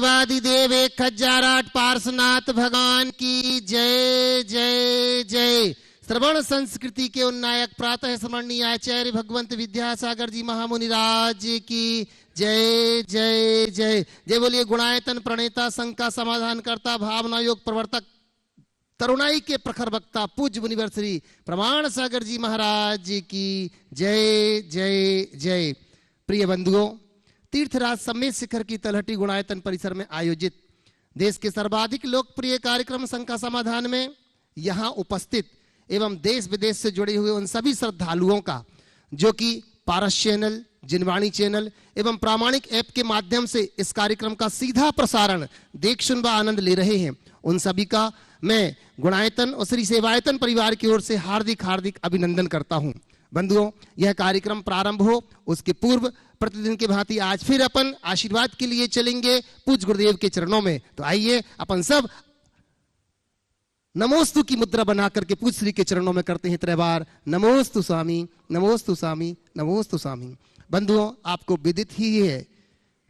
देवादिदेव 1008 पार्श्वनाथ भगवान की जय जय जय। श्रवण संस्कृति के उन्नायक प्रातः स्मरणीय आचार्य भगवंत विद्यासागर जी महामुनिराज की जय जय जय जय। बोलिए गुणायतन प्रणेता, संघ का समाधान करता, भावना योग प्रवर्तक, तरुणाई के प्रखर वक्ता पूज्य मुनिवर श्री प्रमाण सागर जी महाराज की जय जय जय। प्रिय बंधुओं, तीर्थराज सम्मेद शिखर की तलहटी गुणायतन परिसर में आयोजित देश के सर्वाधिक लोकप्रिय कार्यक्रम संघ का समाधान में यहां उपस्थित एवं देश विदेश से जुड़े हुए उन सभी श्रद्धालुओं का जो कि पारस चैनल, जिनवाणी चैनल एवं प्रामाणिक ऐप के माध्यम से इस कार्यक्रम का सीधा प्रसारण देख सुन व आनंद ले रहे हैं, उन सभी का मैं गुणायतन और श्री सेवायतन परिवार की ओर से हार्दिक हार्दिक अभिनंदन करता हूं। बंधुओं, यह कार्यक्रम प्रारंभ हो उसके पूर्व प्रतिदिन की भांति आज फिर अपन आशीर्वाद के लिए चलेंगे पूज्य गुरुदेव के चरणों में। तो आइए अपन सब नमोस्तु की मुद्रा बना करके पूज्य श्री के चरणों में करते हैं 3 बार नमोस्तु स्वामी, नमोस्तु स्वामी, नमोस्तु स्वामी। बंधुओं, आपको विदित ही है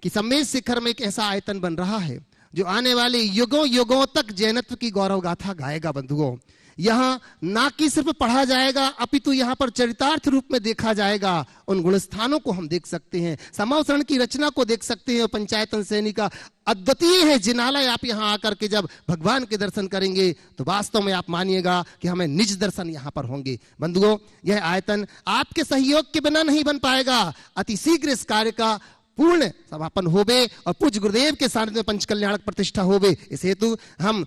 कि सम्मेद शिखर में एक ऐसा आयतन बन रहा है जो आने वाले युगों युगों तक जैनत्व की गौरव गाथा गाएगा। बंधुओं, यहाँ ना कि सिर्फ पढ़ा जाएगा अपितु यहाँ पर चरितार्थ रूप में देखा जाएगा। उन गुणस्थानों को हम देख सकते हैं, समावसरण की रचना को देख सकते हैं। पंचायतन सैनी का अद्वितीय है जिनालय। आप यहाँ आकर के जब भगवान के दर्शन करेंगे तो वास्तव में आप मानिएगा कि हमें निज दर्शन यहाँ पर होंगे। बंधुओं, यह आयतन आपके सहयोग के बिना नहीं बन पाएगा। अति शीघ्र इस कार्य का पूर्ण समापन होवे और पूज्य गुरुदेव के सानिध्य में पंचकल्याणक प्रतिष्ठा होवे। इस हेतु हम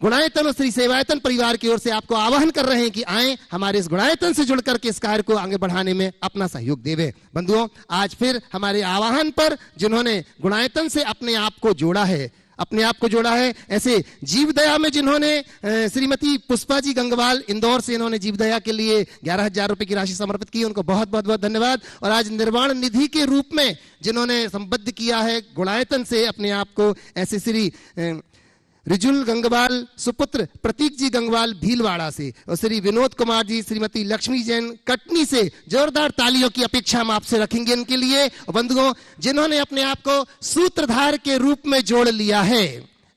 गुणायतन और श्री सेवायतन परिवार की ओर से आपको आह्वान कर रहे हैं कि आए हमारे इस गुणायतन से जुड़कर के इस कार्य को आगे बढ़ाने में अपना सहयोग देवे। बंधुओं, आज फिर हमारे आह्वान पर जिन्होंने गुणायतन से अपने आप को जोड़ा है, ऐसे जीवदया में जिन्होंने श्रीमती पुष्पा जी गंगवाल इंदौर से इन्होंने जीवदया के लिए 11,000 रुपए की राशि समर्पित की, उनको बहुत बहुत बहुत धन्यवाद। और आज निर्वाण निधि के रूप में जिन्होंने संबद्ध किया है गुणायतन से अपने आप को, ऐसे श्री रिजुल गंगवाल सुपुत्र प्रतीक जी गंगवाल भीलवाड़ा से और श्री विनोद कुमार जी, श्रीमती लक्ष्मी जैन कटनी से जोरदार तालियों की अपेक्षा हम आपसे रखेंगे इनके लिए। और बंधुओं, जिन्होंने अपने आप को सूत्रधार के रूप में जोड़ लिया है,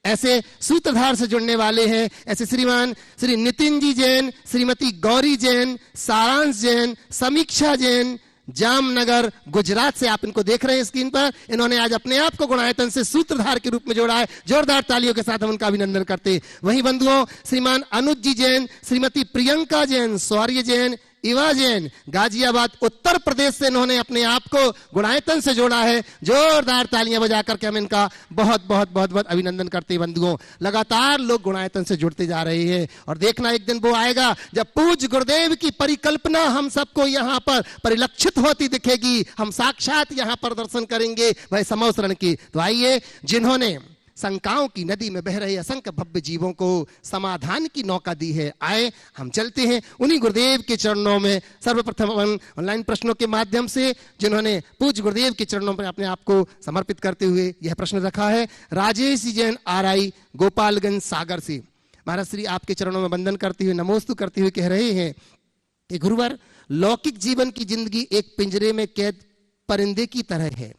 ऐसे सूत्रधार से जुड़ने वाले हैं ऐसे श्रीमान श्री नितिन जी जैन, श्रीमती गौरी जैन, सारांश जैन, समीक्षा जैन, जामनगर गुजरात से आप इनको देख रहे हैं स्क्रीन पर। इन्होंने आज अपने आप को गुणायतन से सूत्रधार के रूप में जोड़ा है। जोरदार तालियों के साथ हम उनका अभिनंदन करते हैं। वहीं बंधुओं, श्रीमान अनुज जी जैन, श्रीमती प्रियंका जैन, शौर्य जैन, इवा जैन गाजियाबाद उत्तर प्रदेश से इन्होंने अपने आप को गुणायतन से जोड़ा है। जोरदार तालियां बजा करके हम इनका बहुत बहुत बहुत बहुत अभिनंदन करते हैं। बंधुओं, लगातार लोग गुणायतन से जुड़ते जा रहे हैं और देखना एक दिन वो आएगा जब पूज्य गुरुदेव की परिकल्पना हम सबको यहाँ पर परिलक्षित होती दिखेगी। हम साक्षात यहाँ पर दर्शन करेंगे वह समवसरण की। तो आइए, जिन्होंने शंकाओं की नदी में बह रहे असंख्य भव्य जीवों को समाधान की नौका दी है, आए हम चलते हैं उन्हीं गुरुदेव के चरणों में। सर्वप्रथम ऑनलाइन प्रश्नों के माध्यम से जिन्होंने पूज्य गुरुदेव के चरणों में अपने आप को समर्पित करते हुए यह प्रश्न रखा है, राजेश जैन आरआई गोपालगंज सागर से। महाराज श्री आपके चरणों में वंदन करते हुए, नमोस्तु करते हुए कह रहे हैं कि गुरुवर, लौकिक जीवन की जिंदगी एक पिंजरे में कैद परिंदे की तरह है।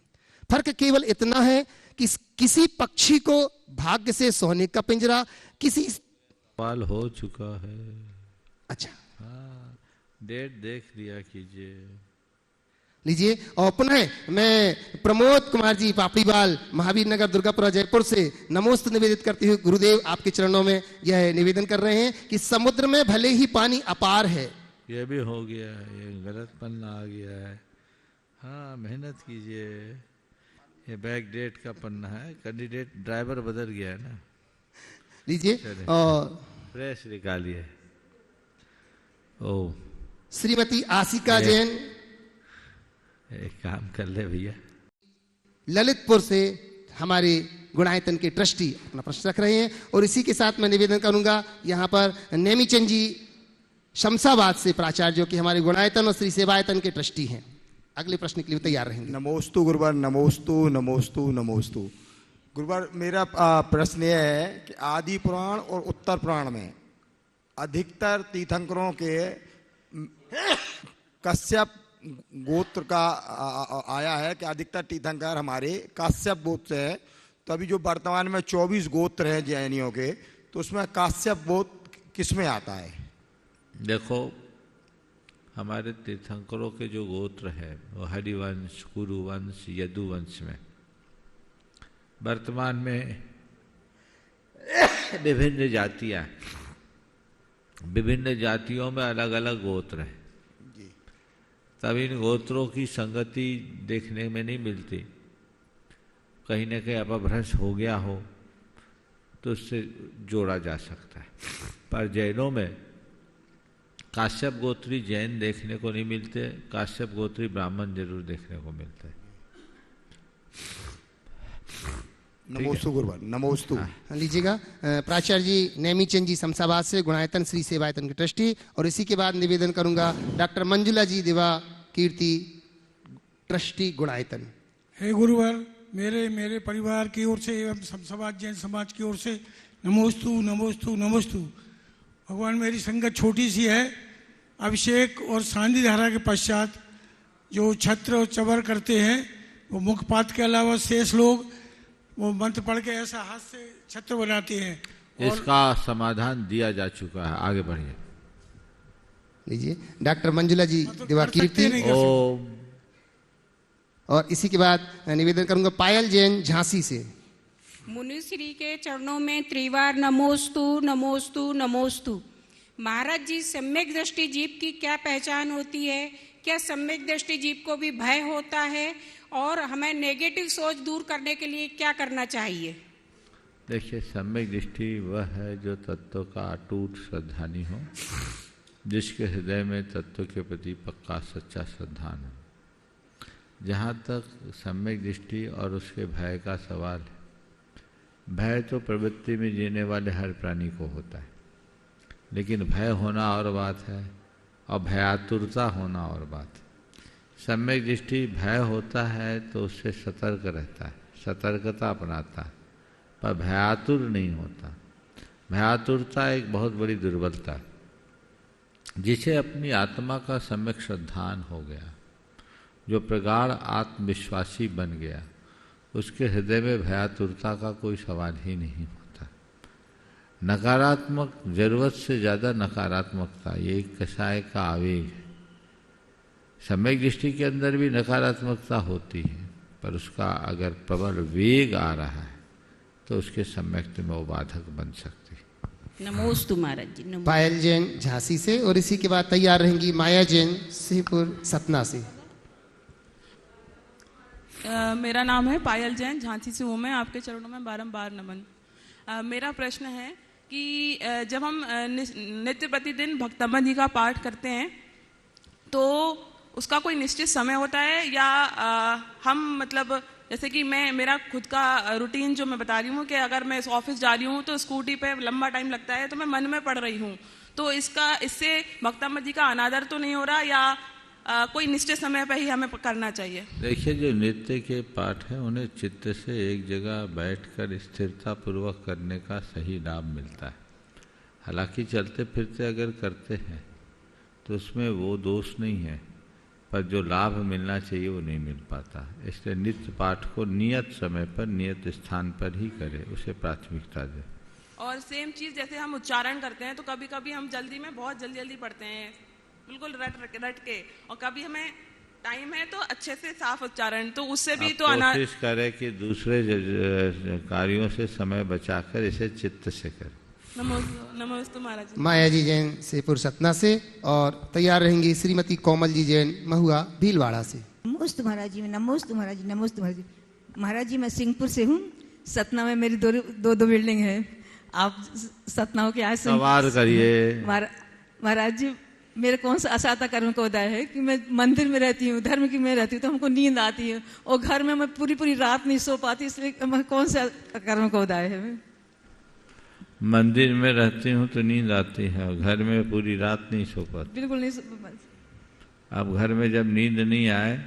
फर्क केवल इतना है कि किसी पक्षी को भाग्य से सोने का पिंजरा, किसी पाल हो चुका है। अच्छा, हाँ, डेट देख लिया कीजिए। लीजिए। और पुनः मैं प्रमोद कुमार जी पापड़ीवाल महावीर नगर दुर्गापुरा जयपुर से नमोस्तु निवेदित करते हुए गुरुदेव आपके चरणों में यह निवेदन कर रहे हैं कि समुद्र में भले ही पानी अपार है, ये भी हो गया है, ये गलतपन आ गया है। हाँ, मेहनत कीजिए। ये बैक डेट का पन्ना है, कैंडिडेट ड्राइवर बदल गया है ना। लीजिए। और फ्रेश निकालिए। ओ, श्रीमती आशिका जैन, एक काम कर ले भैया, ललितपुर से हमारे गुणायतन के ट्रस्टी अपना प्रश्न रख रहे हैं। और इसी के साथ मैं निवेदन करूंगा यहाँ पर नेमीचंद जी शमशाबाद से प्राचार्य जो कि हमारे गुणायतन और श्री सेवायतन के ट्रस्टी हैं, अगले प्रश्न के लिए तैयार रहेंगे। नमोस्तु गुरुवर, नमोस्तु नमोस्तु नमोस्तु। गुरुवर, मेरा प्रश्न यह है कि आदि पुराण और उत्तर पुराण में अधिकतर तीर्थंकरों के कश्यप गोत्र का आया है कि अधिकतर तीर्थंकर हमारे कश्यप गोत्र से है। तो अभी जो वर्तमान में 24 गोत्र हैं जैनियों के, तो उसमें काश्यप गोत्र किसमें आता है? देखो, हमारे तीर्थंकरों के जो गोत्र है वो हरिवंश, कुरुवंश, यदुवंश में वर्तमान में विभिन्न जातियां, विभिन्न जातियों में अलग अलग गोत्र हैं। तब इन गोत्रों की संगति देखने में नहीं मिलती, कहीं न कहीं अपभ्रंश हो गया हो तो उससे जोड़ा जा सकता है। पर जैनों में काश्यप गोत्री जैन देखने को नहीं मिलते, काश्यप गोत्री ब्राह्मण जरूर देखने को मिलते हैं। नमोस्तु गुरुवार, नमोस्तु। लीजिएगा प्राचार्य जी नेमीचंद जी शमशाबाद से गुणायतन श्री सेवायतन के ट्रस्टी, और इसी के बाद निवेदन करूंगा डॉक्टर मंजुला जी दिवा कीर्ति ट्रस्टी गुणायतन। हे गुरुवर, मेरे परिवार की ओर से एवं शमशाबाद जैन समाज की ओर से नमोस्तु नमोस्तु नमोस्तु। भगवान, मेरी संगत छोटी सी है। अभिषेक और सांदी धारा के पश्चात जो छत्र और चबर करते हैं, वो मुखपात के अलावा शेष लोग वो मंत्र पढ़ के ऐसा हाथ से छत्र बनाते हैं। इसका समाधान दिया जा चुका है, आगे बढ़िए। लीजिए डॉक्टर मंजुला जी दिवा कीर्ति, ओम। और इसी के बाद निवेदन करूंगा पायल जैन झांसी से। मुनिश्री के चरणों में त्रिवार नमोस्तु नमोस्तु नमोस्तु। महाराज जी, सम्यक दृष्टि जीव की क्या पहचान होती है? क्या सम्यक दृष्टि जीव को भी भय होता है? और हमें नेगेटिव सोच दूर करने के लिए क्या करना चाहिए? देखिए, सम्यक दृष्टि वह है जो तत्व का अटूट श्रद्धानी हो, जिसके हृदय में तत्व के प्रति पक्का सच्चा श्रद्धान हो। जहाँ तक सम्यक दृष्टि और उसके भय का सवाल है, भय तो प्रवृत्ति में जीने वाले हर प्राणी को होता है, लेकिन भय होना और बात है और भयातुरता होना और बात है। सम्यक दृष्टि भय होता है तो उससे सतर्क रहता है, सतर्कता अपनाता है, पर भयातुर नहीं होता। भयातुरता एक बहुत बड़ी दुर्बलता है। जिसे अपनी आत्मा का सम्यक श्रद्धान हो गया, जो प्रगाढ़ आत्मविश्वासी बन गया, उसके हृदय में भयातुरता का कोई सवाल ही नहीं होता। नकारात्मक, जरूरत से ज़्यादा नकारात्मकता, ये एक कषाय का आवेग है। सम्यक दृष्टि के अंदर भी नकारात्मकता होती है, पर उसका अगर प्रबल वेग आ रहा है तो उसके सम्यक्ति में वो बाधक बन सकती है। नमोस्तु महाराज जी। नमोस्तु। पायल जैन झांसी से, और इसी के बाद तैयार रहेंगी माया जैन सिंहपुर सतना से। मेरा नाम है पायल जैन, झांसी से हूँ मैं। आपके चरणों में बारंबार नमन। मेरा प्रश्न है कि जब हम नित्य प्रतिदिन भक्तम्मा जी का पाठ करते हैं तो उसका कोई निश्चित समय होता है, या हम मतलब जैसे कि मेरा खुद का रूटीन जो मैं बता रही हूँ कि अगर मैं ऑफिस जा रही हूँ तो स्कूटी पे लंबा टाइम लगता है, तो मैं मन में पढ़ रही हूँ, तो इससे भक्तम्मा जी का अनादर तो नहीं हो रहा, या कोई निश्चित समय पर ही हमें करना चाहिए? देखिए, जो नित्य के पाठ है उन्हें चित्त से एक जगह बैठकर स्थिरता पूर्वक करने का सही लाभ मिलता है। हालांकि चलते फिरते अगर करते हैं तो उसमें वो दोष नहीं है, पर जो लाभ मिलना चाहिए वो नहीं मिल पाता। इसलिए नित्य पाठ को नियत समय पर नियत स्थान पर ही करें, उसे प्राथमिकता दें। और सेम चीज़ जैसे हम उच्चारण करते हैं तो कभी कभी हम जल्दी में बहुत जल्दी पढ़ते हैं, बिल्कुल रट के, और कभी हमें टाइम है तो अच्छे से साफ उच्चारण, तो उससे भी तो कोशिश करें कि दूसरे कार्यों से समय बचाकर इसे चित्त से करें। नमोस्तु महाराज जी। माया जी जैन सिंहपुर सतना से, और तैयार रहेंगी श्रीमती कोमल जी जैन महुआ भीलवाड़ा से। नमोस्तु महाराज जी, नमोस्तु महाराज जी, नमोस्तु महाराज जी। महाराज जी, मैं सिंहपुर से हूँ। सतना में मेरी दो बिल्डिंग है। आप सतना हो के आज सवाल करिए। महाराज जी, मेरे कौन सा असाता कर्म का उदय है कि मैं मंदिर में रहती हूँ, धर्म की में रहती हूँ, तो हमको नींद आती है, और घर में मैं पूरी रात नहीं सो पाती, इसलिए मैं कौन सा कर्म का उदय है? मंदिर में रहती हूँ तो नींद आती है, और घर में पूरी रात नहीं सो पाती। बिल्कुल नहीं सो पाती। अब घर में जब नींद नहीं आए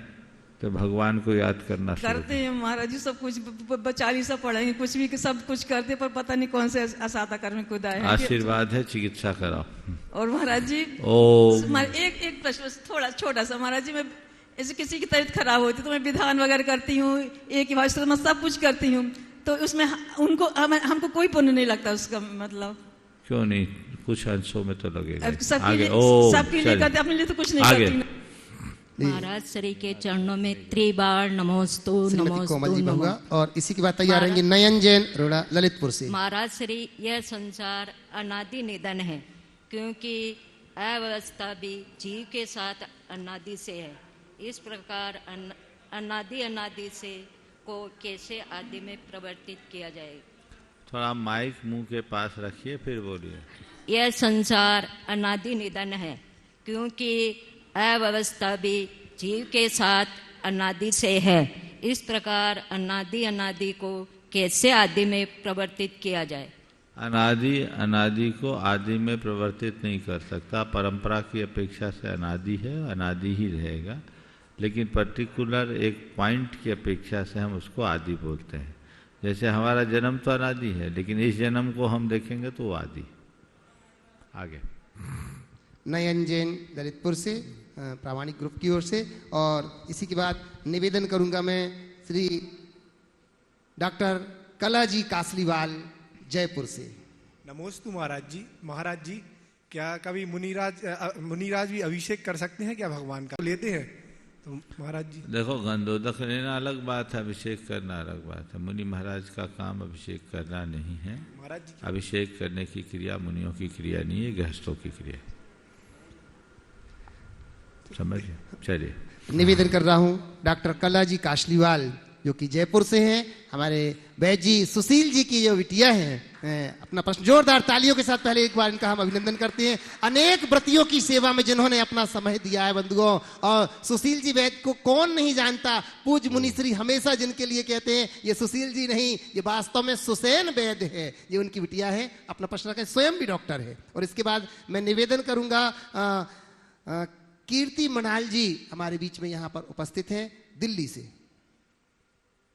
तो भगवान को याद करना करते हैं महाराज जी, सब कुछ बचारी सब पढ़ेंगे, कुछ भी सब कुछ करते, पर पता नहीं कौन से असाता कर्म को उदय है। आशीर्वाद है, चिकित्सा कराओ। और महाराज जी, एक प्रश्न थोड़ा छोटा सा। महाराज जी, मैं ऐसे किसी की तबीयत खराब होती तो मैं विधान वगैरह करती हूँ, एक ही भाषा मैं सब कुछ करती हूँ, तो उसमें उनको हमको कोई पुण्य नहीं लगता उसका मतलब। क्यों नहीं, कुछ अंशों में तो लगेगा। सबके लिए करते, अपने लिए तो कुछ नहीं करती। महाराज श्री के चरणों में त्रिबार नमोस्तु कोमल जी बहुआ। और इसी के बाद तैयार रहेंगे नयन जैन रोड़ा ललितपुर से। महाराज श्री, यह संसार अनादि निधन है, क्योंकि अवस्था भी जीव के साथ अनादि से है। इस प्रकार अनादि से को कैसे आदि में परिवर्तित किया जाए? थोड़ा माइक मुंह के पास रखिए, फिर बोलिए। यह संसार अनादि निधन है, क्योंकि अव्यवस्था भी जीव के साथ अनादि से है। इस प्रकार अनादि को कैसे आदि में परिवर्तित किया जाए? अनादि को आदि में परिवर्तित नहीं कर सकता। परंपरा की अपेक्षा से अनादि है, अनादि ही रहेगा, लेकिन पर्टिकुलर एक पॉइंट की अपेक्षा से हम उसको आदि बोलते हैं। जैसे हमारा जन्म तो अनादि है, लेकिन इस जन्म को हम देखेंगे तो वो आदि। आगे नयन जैन ललितपुर से प्रामाणिक ग्रुप की ओर से। और इसी के बाद निवेदन करूंगा मैं श्री डॉक्टर कलाजी कासलीवाल जयपुर से। नमोस्तु महाराज जी। महाराज जी, क्या कभी मुनिराज भी अभिषेक कर सकते हैं क्या? भगवान का लेते हैं तो महाराज जी। देखो, गंधोदक लेना अलग बात है, अभिषेक करना अलग बात है। मुनि महाराज का काम अभिषेक करना नहीं है। महाराज जी, अभिषेक करने की क्रिया मुनियों की क्रिया नहीं है, गृहस्थों की क्रिया। समझिए। चलिए, निवेदन कर रहा हूं डॉक्टर कलाजी कासलीवाल जो कि जयपुर से हैं, हमारे वैद्य जी सुशील जी की जो बिटिया हैं। अपना प्रश्न जोरदार तालियों के साथ पहले एक बार इनका हम अभिनंदन करते हैं, अनेक व्रतियों की सेवा में जिन्होंने अपना समय दिया है बंधुओं। और सुशील जी वैद्य को कौन नहीं जानता, पूज्य मुनिश्री हमेशा जिनके लिए कहते हैं ये सुशील जी नहीं, ये वास्तव में सुसैन वैद्य है, ये उनकी बिटिया है। अपना प्रश्न रखें, स्वयं भी डॉक्टर है। और इसके बाद मैं निवेदन करूंगा कीर्ति मनाल जी हमारे बीच में यहाँ पर उपस्थित हैं दिल्ली से।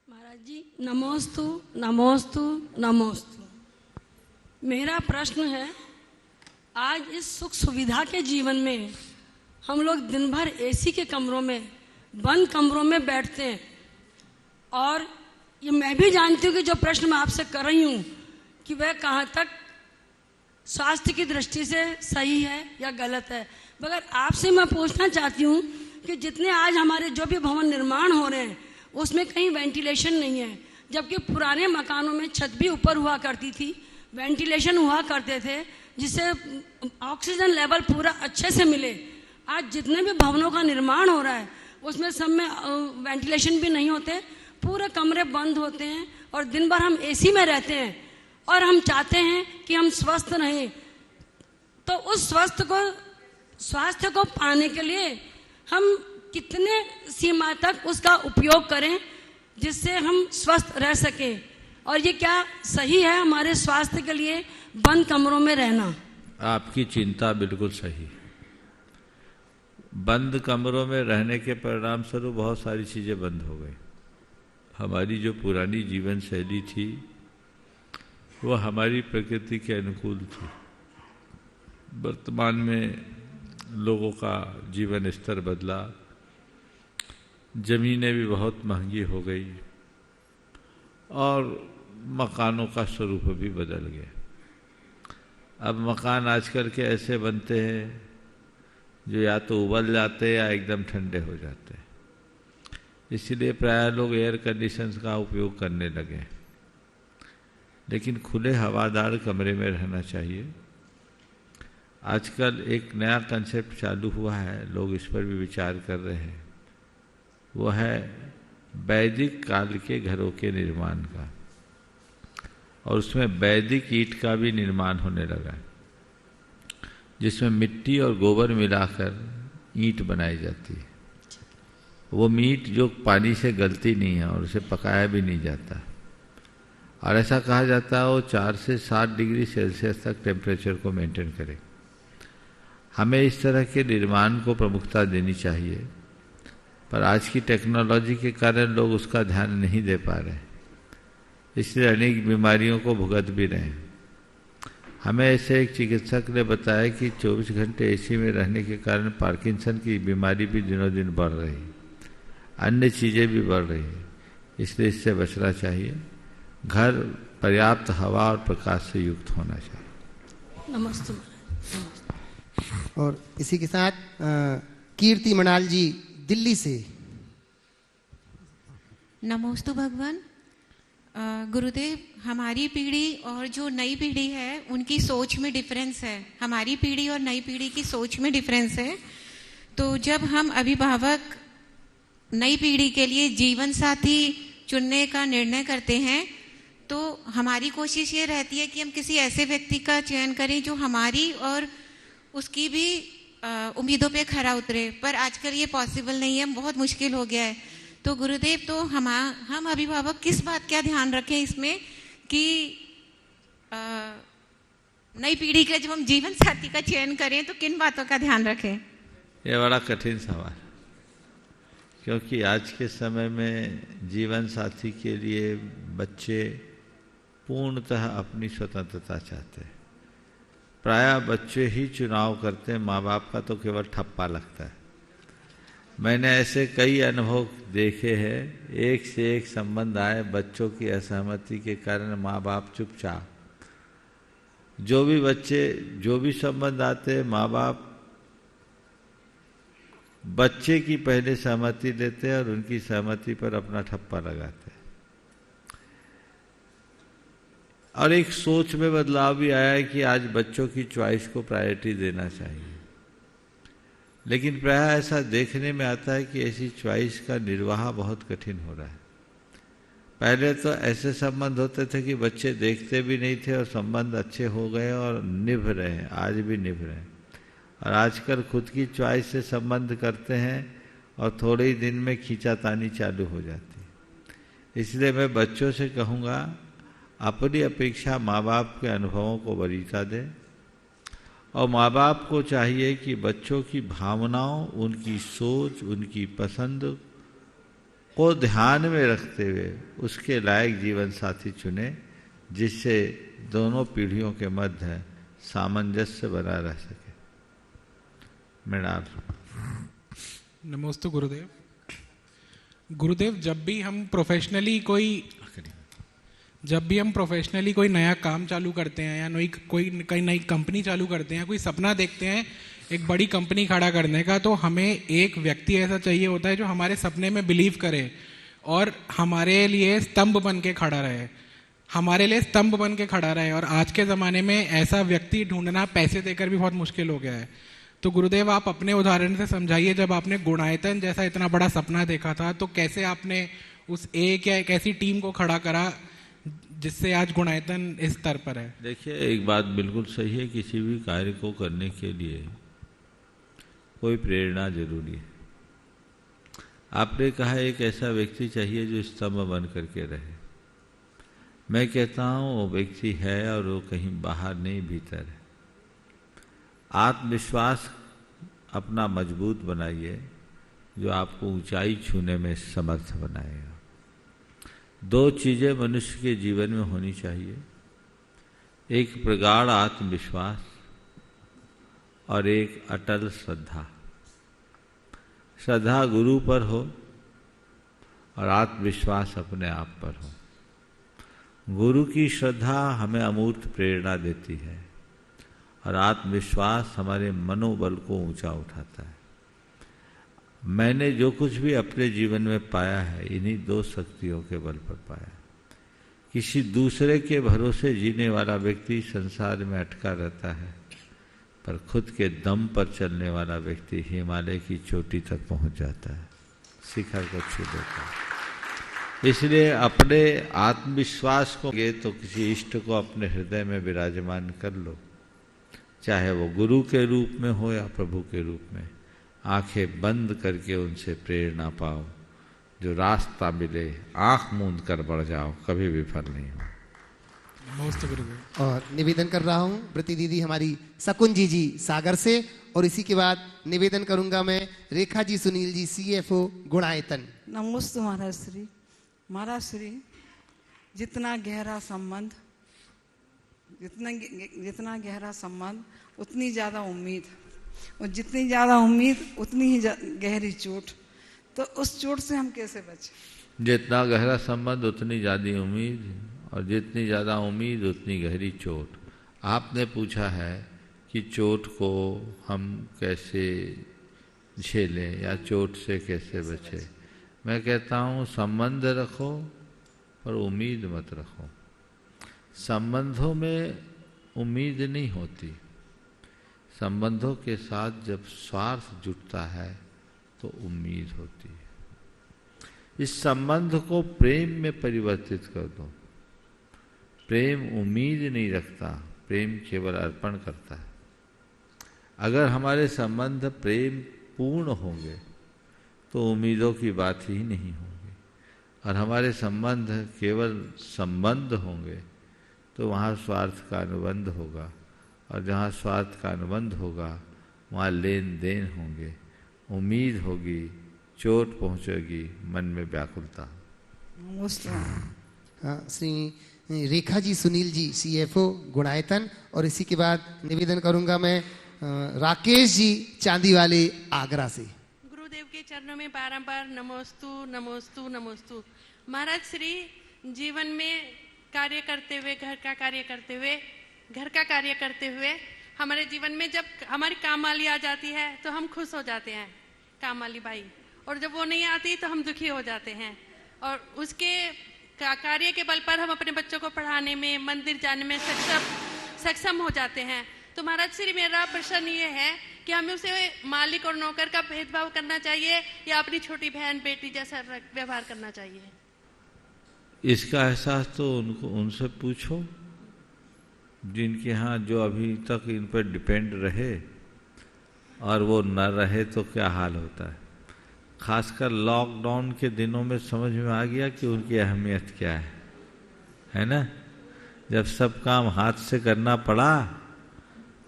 महाराज जी नमोस्तु नमोस्तु नमोस्तु। मेरा प्रश्न है, आज इस सुख सुविधा के जीवन में हम लोग दिन भर एसी के कमरों में, बंद कमरों में बैठते हैं, और ये मैं भी जानती हूँ कि जो प्रश्न मैं आपसे कर रही हूँ कि वह कहाँ तक स्वास्थ्य की दृष्टि से सही है या गलत है। मगर आपसे मैं पूछना चाहती हूँ कि जितने आज हमारे जो भी भवन निर्माण हो रहे हैं उसमें कहीं वेंटिलेशन नहीं है, जबकि पुराने मकानों में छत भी ऊपर हुआ करती थी, वेंटिलेशन हुआ करते थे, जिससे ऑक्सीजन लेवल पूरा अच्छे से मिले। आज जितने भी भवनों का निर्माण हो रहा है उसमें सब में वेंटिलेशन भी नहीं होते, पूरे कमरे बंद होते हैं और दिन भर हम एसी में रहते हैं, और हम चाहते हैं कि हम स्वस्थ रहें। तो उस स्वास्थ्य को पाने के लिए हम कितने सीमा तक उसका उपयोग करें जिससे हम स्वस्थ रह सकें, और ये क्या सही है हमारे स्वास्थ्य के लिए बंद कमरों में रहना? आपकी चिंता बिल्कुल सही। बंद कमरों में रहने के परिणाम स्वरूप बहुत सारी चीजें बंद हो गई। हमारी जो पुरानी जीवन शैली थी वो हमारी प्रकृति के अनुकूल थी। वर्तमान में लोगों का जीवन स्तर बदला, जमीनें भी बहुत महंगी हो गई और मकानों का स्वरूप भी बदल गया। अब मकान आजकल के ऐसे बनते हैं जो या तो उबल जाते या एकदम ठंडे हो जाते हैं, इसलिए प्रायः लोग एयर कंडीशंस का उपयोग करने लगे। लेकिन खुले हवादार कमरे में रहना चाहिए। आजकल एक नया कंसेप्ट चालू हुआ है, लोग इस पर भी विचार कर रहे हैं, वो है वैदिक काल के घरों के निर्माण का, और उसमें वैदिक ईंट का भी निर्माण होने लगा, जिसमें मिट्टी और गोबर मिलाकर ईंट बनाई जाती है। वो ईंट जो पानी से गलती नहीं है और उसे पकाया भी नहीं जाता, और ऐसा कहा जाता है वो 4 से 7 डिग्री सेल्सियस तक टेम्परेचर को मेंटेन करे। हमें इस तरह के निर्माण को प्रमुखता देनी चाहिए, पर आज की टेक्नोलॉजी के कारण लोग उसका ध्यान नहीं दे पा रहे, इसलिए अनेक बीमारियों को भुगत भी रहे हैं। हमें ऐसे एक चिकित्सक ने बताया कि 24 घंटे एसी में रहने के कारण पार्किंसन की बीमारी भी दिनों दिन बढ़ रही, अन्य चीज़ें भी बढ़ रही हैं, इसलिए इससे बचना चाहिए। घर पर्याप्त हवा और प्रकाश से युक्त होना चाहिए। नमस्ते। और इसी के साथ कीर्ति मणाल जी दिल्ली से। नमोस्तु भगवान। गुरुदेव, हमारी पीढ़ी और जो नई पीढ़ी है उनकी सोच में डिफरेंस है। हमारी पीढ़ी और नई पीढ़ी की सोच में डिफरेंस है। तो जब हम अभिभावक नई पीढ़ी के लिए जीवन साथी चुनने का निर्णय करते हैं तो हमारी कोशिश ये रहती है कि हम किसी ऐसे व्यक्ति का चयन करें जो हमारी और उसकी भी उम्मीदों पे खरा उतरे। पर आजकल ये पॉसिबल नहीं है, बहुत मुश्किल हो गया है। तो गुरुदेव, तो हम अभिभावक किस बात का ध्यान रखें इसमें कि नई पीढ़ी का जब हम जीवन साथी का चयन करें तो किन बातों का ध्यान रखें? ये बड़ा कठिन सवाल, क्योंकि आज के समय में जीवन साथी के लिए बच्चे पूर्णतः अपनी स्वतंत्रता चाहते हैं। प्रायः बच्चे ही चुनाव करते हैं, माँ बाप का तो केवल ठप्पा लगता है। मैंने ऐसे कई अनुभव देखे हैं, एक से एक संबंध आए, बच्चों की असहमति के कारण माँ बाप चुपचाप, जो भी बच्चे जो भी संबंध आते हैं माँ बाप बच्चे की पहले सहमति देते हैं और उनकी सहमति पर अपना ठप्पा लगाते हैं। और एक सोच में बदलाव भी आया है कि आज बच्चों की चॉइस को प्रायोरिटी देना चाहिए। लेकिन प्रायः ऐसा देखने में आता है कि ऐसी चॉइस का निर्वाह बहुत कठिन हो रहा है। पहले तो ऐसे संबंध होते थे कि बच्चे देखते भी नहीं थे और संबंध अच्छे हो गए और निभ रहे हैं, आज भी निभ रहे हैं। और आजकल खुद की चॉइस से संबंध करते हैं और थोड़े ही दिन में खींचातानी चालू हो जाती है। इसलिए मैं बच्चों से कहूँगा, अपनी अपेक्षा माँ बाप के अनुभवों को वरीयता दें और माँ बाप को चाहिए कि बच्चों की भावनाओं, उनकी सोच, उनकी पसंद को ध्यान में रखते हुए उसके लायक जीवन साथी चुने, जिससे दोनों पीढ़ियों के मध्य सामंजस्य बना रह सके। मृणाल। नमस्ते गुरुदेव। गुरुदेव, जब भी हम प्रोफेशनली कोई नया काम चालू करते हैं या कोई नई कंपनी चालू करते हैं, कोई सपना देखते हैं एक बड़ी कंपनी खड़ा करने का, तो हमें एक व्यक्ति ऐसा चाहिए होता है जो हमारे सपने में बिलीव करे और हमारे लिए स्तंभ बन के खड़ा रहे। और आज के ज़माने में ऐसा व्यक्ति ढूंढना पैसे देकर भी बहुत मुश्किल हो गया है। तो गुरुदेव, आप अपने उदाहरण से समझाइए, जब आपने गुणायतन जैसा इतना बड़ा सपना देखा था तो कैसे आपने उस एक या एक ऐसी टीम को खड़ा करा जिससे आज गुणायतन इस स्तर पर है? देखिए, एक बात बिल्कुल सही है, किसी भी कार्य को करने के लिए कोई प्रेरणा जरूरी है। आपने कहा एक ऐसा व्यक्ति चाहिए जो स्तंभ बन करके रहे। मैं कहता हूँ वो व्यक्ति है और वो कहीं बाहर नहीं, भीतर है। आत्मविश्वास अपना मजबूत बनाइए जो आपको ऊंचाई छूने में समर्थ बनाएगा। दो चीज़ें मनुष्य के जीवन में होनी चाहिए, एक प्रगाढ़ आत्मविश्वास और एक अटल श्रद्धा। श्रद्धा गुरु पर हो और आत्मविश्वास अपने आप पर हो। गुरु की श्रद्धा हमें अमूर्त प्रेरणा देती है और आत्मविश्वास हमारे मनोबल को ऊंचा उठाता है। मैंने जो कुछ भी अपने जीवन में पाया है, इन्हीं दो शक्तियों के बल पर पाया। किसी दूसरे के भरोसे जीने वाला व्यक्ति संसार में अटका रहता है, पर खुद के दम पर चलने वाला व्यक्ति हिमालय की चोटी तक पहुंच जाता है, शिखर को छू देता है। इसलिए अपने आत्मविश्वास को तो किसी इष्ट को अपने हृदय में विराजमान कर लो, चाहे वो गुरु के रूप में हो या प्रभु के रूप में। आंखें बंद करके उनसे प्रेरणा पाओ, जो रास्ता मिले आंख मूंद कर बढ़ जाओ, कभी विफल नहीं हो। और निवेदन कर रहा हूँ प्रति दीदी हमारी शकुंजी जी सागर से, और इसी के बाद निवेदन करूंगा मैं रेखा जी सुनील जी CFO गुणायतन। नमोस्तु महाराज श्री। महाराज श्री, जितना गहरा संबंध उतनी ज़्यादा उम्मीद, और जितनी ज़्यादा उम्मीद उतनी ही गहरी चोट। तो उस चोट से हम कैसे बचें? जितना गहरा संबंध उतनी ज़्यादा उम्मीद और जितनी ज़्यादा उम्मीद उतनी गहरी चोट। आपने पूछा है कि चोट को हम कैसे झेलें या चोट से कैसे बचें। मैं कहता हूँ संबंध रखो पर उम्मीद मत रखो। संबंधों में उम्मीद नहीं होती, संबंधों के साथ जब स्वार्थ जुटता है तो उम्मीद होती है। इस संबंध को प्रेम में परिवर्तित कर दो। प्रेम उम्मीद नहीं रखता, प्रेम केवल अर्पण करता है। अगर हमारे संबंध प्रेम पूर्ण होंगे तो उम्मीदों की बात ही नहीं होगी, और हमारे संबंध केवल संबंध होंगे तो वहाँ स्वार्थ का अनुबंध होगा, और जहाँ स्वार्थ का अनुबंध होगा वहाँ लेन देन होंगे, उम्मीद होगी, चोट पहुँचेगी, मन में व्याकुलता। हाँ, श्री रेखा जी, सुनील जी, CFO गुणायतन, और इसी के बाद निवेदन करूंगा मैं राकेश जी चांदी वाले आगरा से। गुरुदेव के चरणों में बारंबार नमोस्तु नमोस्तु नमोस्तु। महाराज श्री, जीवन में कार्य करते हुए, घर का कार्य करते हुए हमारे जीवन में जब हमारी काम वाली आ जाती है तो हम खुश हो जाते हैं, काम वाली बाई, और जब वो नहीं आती तो हम दुखी हो जाते हैं, और उसके कार्य के बल पर हम अपने बच्चों को पढ़ाने में, मंदिर जाने में सक्षम हो जाते हैं। तो महाराज श्री, मेरा प्रश्न ये है कि हमें उसे मालिक और नौकर का भेदभाव करना चाहिए या अपनी छोटी बहन बेटी जैसा व्यवहार करना चाहिए? इसका एहसास तो उनसे पूछो जिनके यहाँ जो अभी तक इन पर डिपेंड रहे, और वो न रहे तो क्या हाल होता है। खासकर लॉकडाउन के दिनों में समझ में आ गया कि उनकी अहमियत क्या है ना। जब सब काम हाथ से करना पड़ा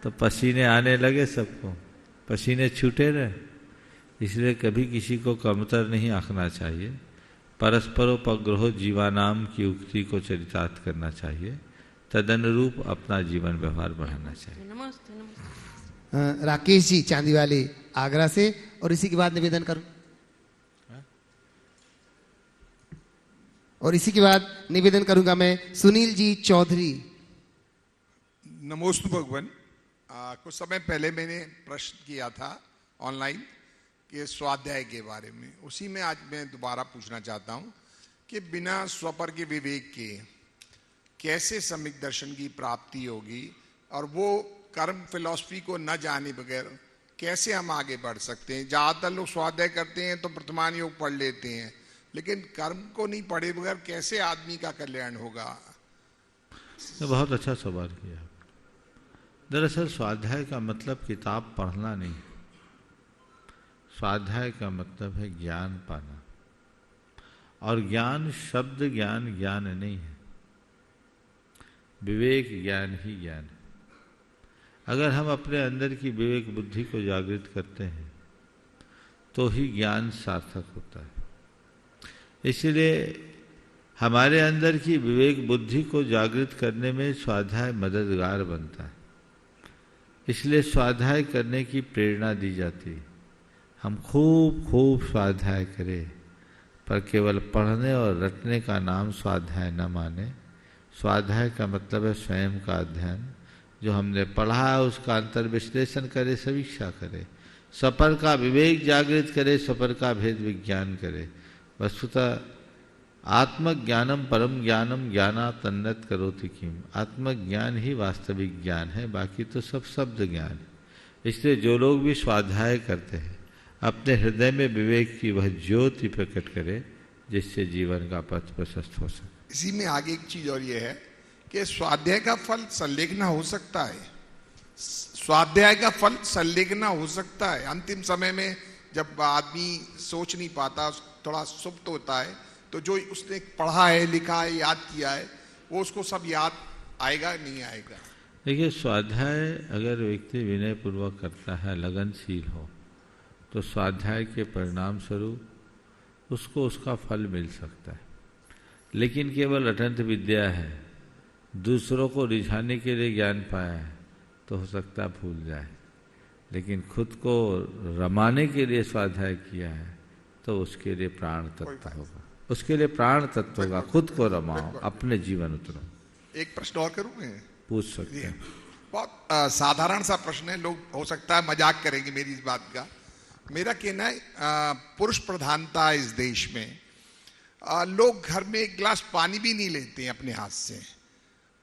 तो पसीने आने लगे, सबको पसीने छूटे रहे। इसलिए कभी किसी को कमतर नहीं आंकना चाहिए। परस्परोपग्रहो जीवानाम की उक्ति को चरितार्थ करना चाहिए, तदनुरूप अपना जीवन व्यवहार बढ़ाना चाहिए। नमस्ते, नमस्ते। राकेश जी चांदी वाले आगरा से, और इसी के बाद निवेदन करूं, और इसी के बाद निवेदन करूंगा मैं सुनील जी चौधरी। नमोस्तु भगवान। कुछ समय पहले मैंने प्रश्न किया था ऑनलाइन कि स्वाध्याय के बारे में, उसी में आज मैं दोबारा पूछना चाहता हूं कि बिना स्वपर के विवेक के कैसे सम्यक दर्शन की प्राप्ति होगी, और वो कर्म फिलॉसफी को न जाने बगैर कैसे हम आगे बढ़ सकते हैं। ज़्यादातर लोग स्वाध्याय करते हैं तो वर्तमान योग पढ़ लेते हैं, लेकिन कर्म को नहीं पढ़े बगैर कैसे आदमी का कल्याण होगा? बहुत अच्छा सवाल किया। दरअसल स्वाध्याय का मतलब किताब पढ़ना नहीं, स्वाध्याय का मतलब है ज्ञान पाना, और ज्ञान शब्द ज्ञान ज्ञान नहीं है, विवेक ज्ञान ही ज्ञान है। अगर हम अपने अंदर की विवेक बुद्धि को जागृत करते हैं तो ही ज्ञान सार्थक होता है। इसलिए हमारे अंदर की विवेक बुद्धि को जागृत करने में स्वाध्याय मददगार बनता है। इसलिए स्वाध्याय करने की प्रेरणा दी जाती है। हम खूब खूब स्वाध्याय करें, पर केवल पढ़ने और रटने का नाम स्वाध्याय न माने। स्वाध्याय का मतलब है स्वयं का अध्ययन, जो हमने पढ़ा है उसका अंतर विश्लेषण करे, समीक्षा करे, सपर का विवेक जागृत करे, सपर का भेद विज्ञान करे। वस्तुतः आत्मज्ञानम परम ज्ञानम ज्ञानात् अन्यत् करोति किम। आत्मज्ञान ही वास्तविक ज्ञान है, बाकी तो सब शब्द ज्ञान है। इसलिए जो लोग भी स्वाध्याय करते हैं अपने हृदय में विवेक की वह ज्योति प्रकट करे, जिससे जीवन का पथ प्रशस्त हो सके। इसी में आगे एक चीज और ये है कि स्वाध्याय का फल संलेखना हो सकता है। स्वाध्याय का फल संलेखना हो सकता है। अंतिम समय में जब आदमी सोच नहीं पाता, थोड़ा सुप्त होता है, तो जो उसने पढ़ा है, लिखा है, याद किया है, वो उसको सब याद आएगा नहीं आएगा। देखिए, स्वाध्याय अगर व्यक्ति विनय पूर्वक करता है, लगनशील हो, तो स्वाध्याय के परिणाम स्वरूप उसको उसका फल मिल सकता है। लेकिन केवल अटंत विद्या है, दूसरों को रिझाने के लिए ज्ञान पाया है, तो हो सकता भूल जाए। लेकिन खुद को रमाने के लिए स्वाध्याय किया है तो उसके लिए प्राण तत्व होगा। उसके लिए प्राण तत्व का खुद को रमाओ, अपने जीवन उतरो। एक प्रश्न और करूं मैं? पूछ सकते हैं। बहुत साधारण सा प्रश्न है, लोग हो सकता है मजाक करेंगे मेरी इस बात का। मेरा कहना है पुरुष प्रधानता इस देश में, लोग घर में एक गिलास पानी भी नहीं लेते हैं अपने हाथ से,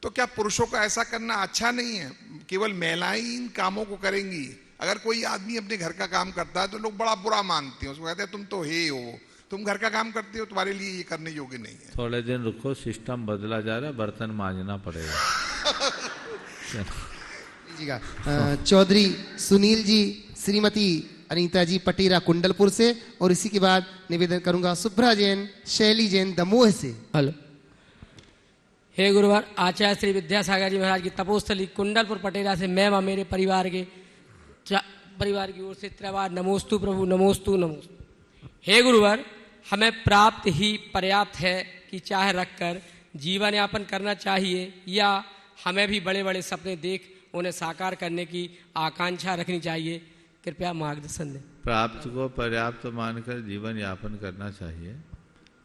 तो क्या पुरुषों का ऐसा करना अच्छा नहीं है? केवल महिलाएं इन कामों को करेंगी। अगर कोई आदमी अपने घर का काम करता है तो लोग बड़ा बुरा मानते हैं, उसको कहते हैं तुम तो हे हो, तुम घर का काम करते हो, तुम्हारे लिए ये करने योग्य नहीं है। थोड़े दिन रुको, सिस्टम बदला जा रहा है, बर्तन मांजना पड़ेगा। चौधरी सुनील जी, श्रीमती अनीता जी पटेरा कुंडलपुर से, और इसी के बाद निवेदन करूंगा शुभ्रा जैन, शैली जैन दमोह से। हेलो, हे गुरुवार आचार्य श्री विद्यासागर जी महाराज की तपोस्थली कुंडलपुर पटेरा से मैं व मेरे परिवार की ओर से त्रिवार नमोस्तु प्रभु, नमोस्तु नमोस्तु। हे गुरुवार, हमें प्राप्त ही पर्याप्त है कि चाह रखकर जीवन यापन करना चाहिए या हमें भी बड़े बड़े सपने देख उन्हें साकार करने की आकांक्षा रखनी चाहिए? कृपया मार्गदर्शन दें। प्राप्त को पर्याप्त मानकर जीवन यापन करना चाहिए,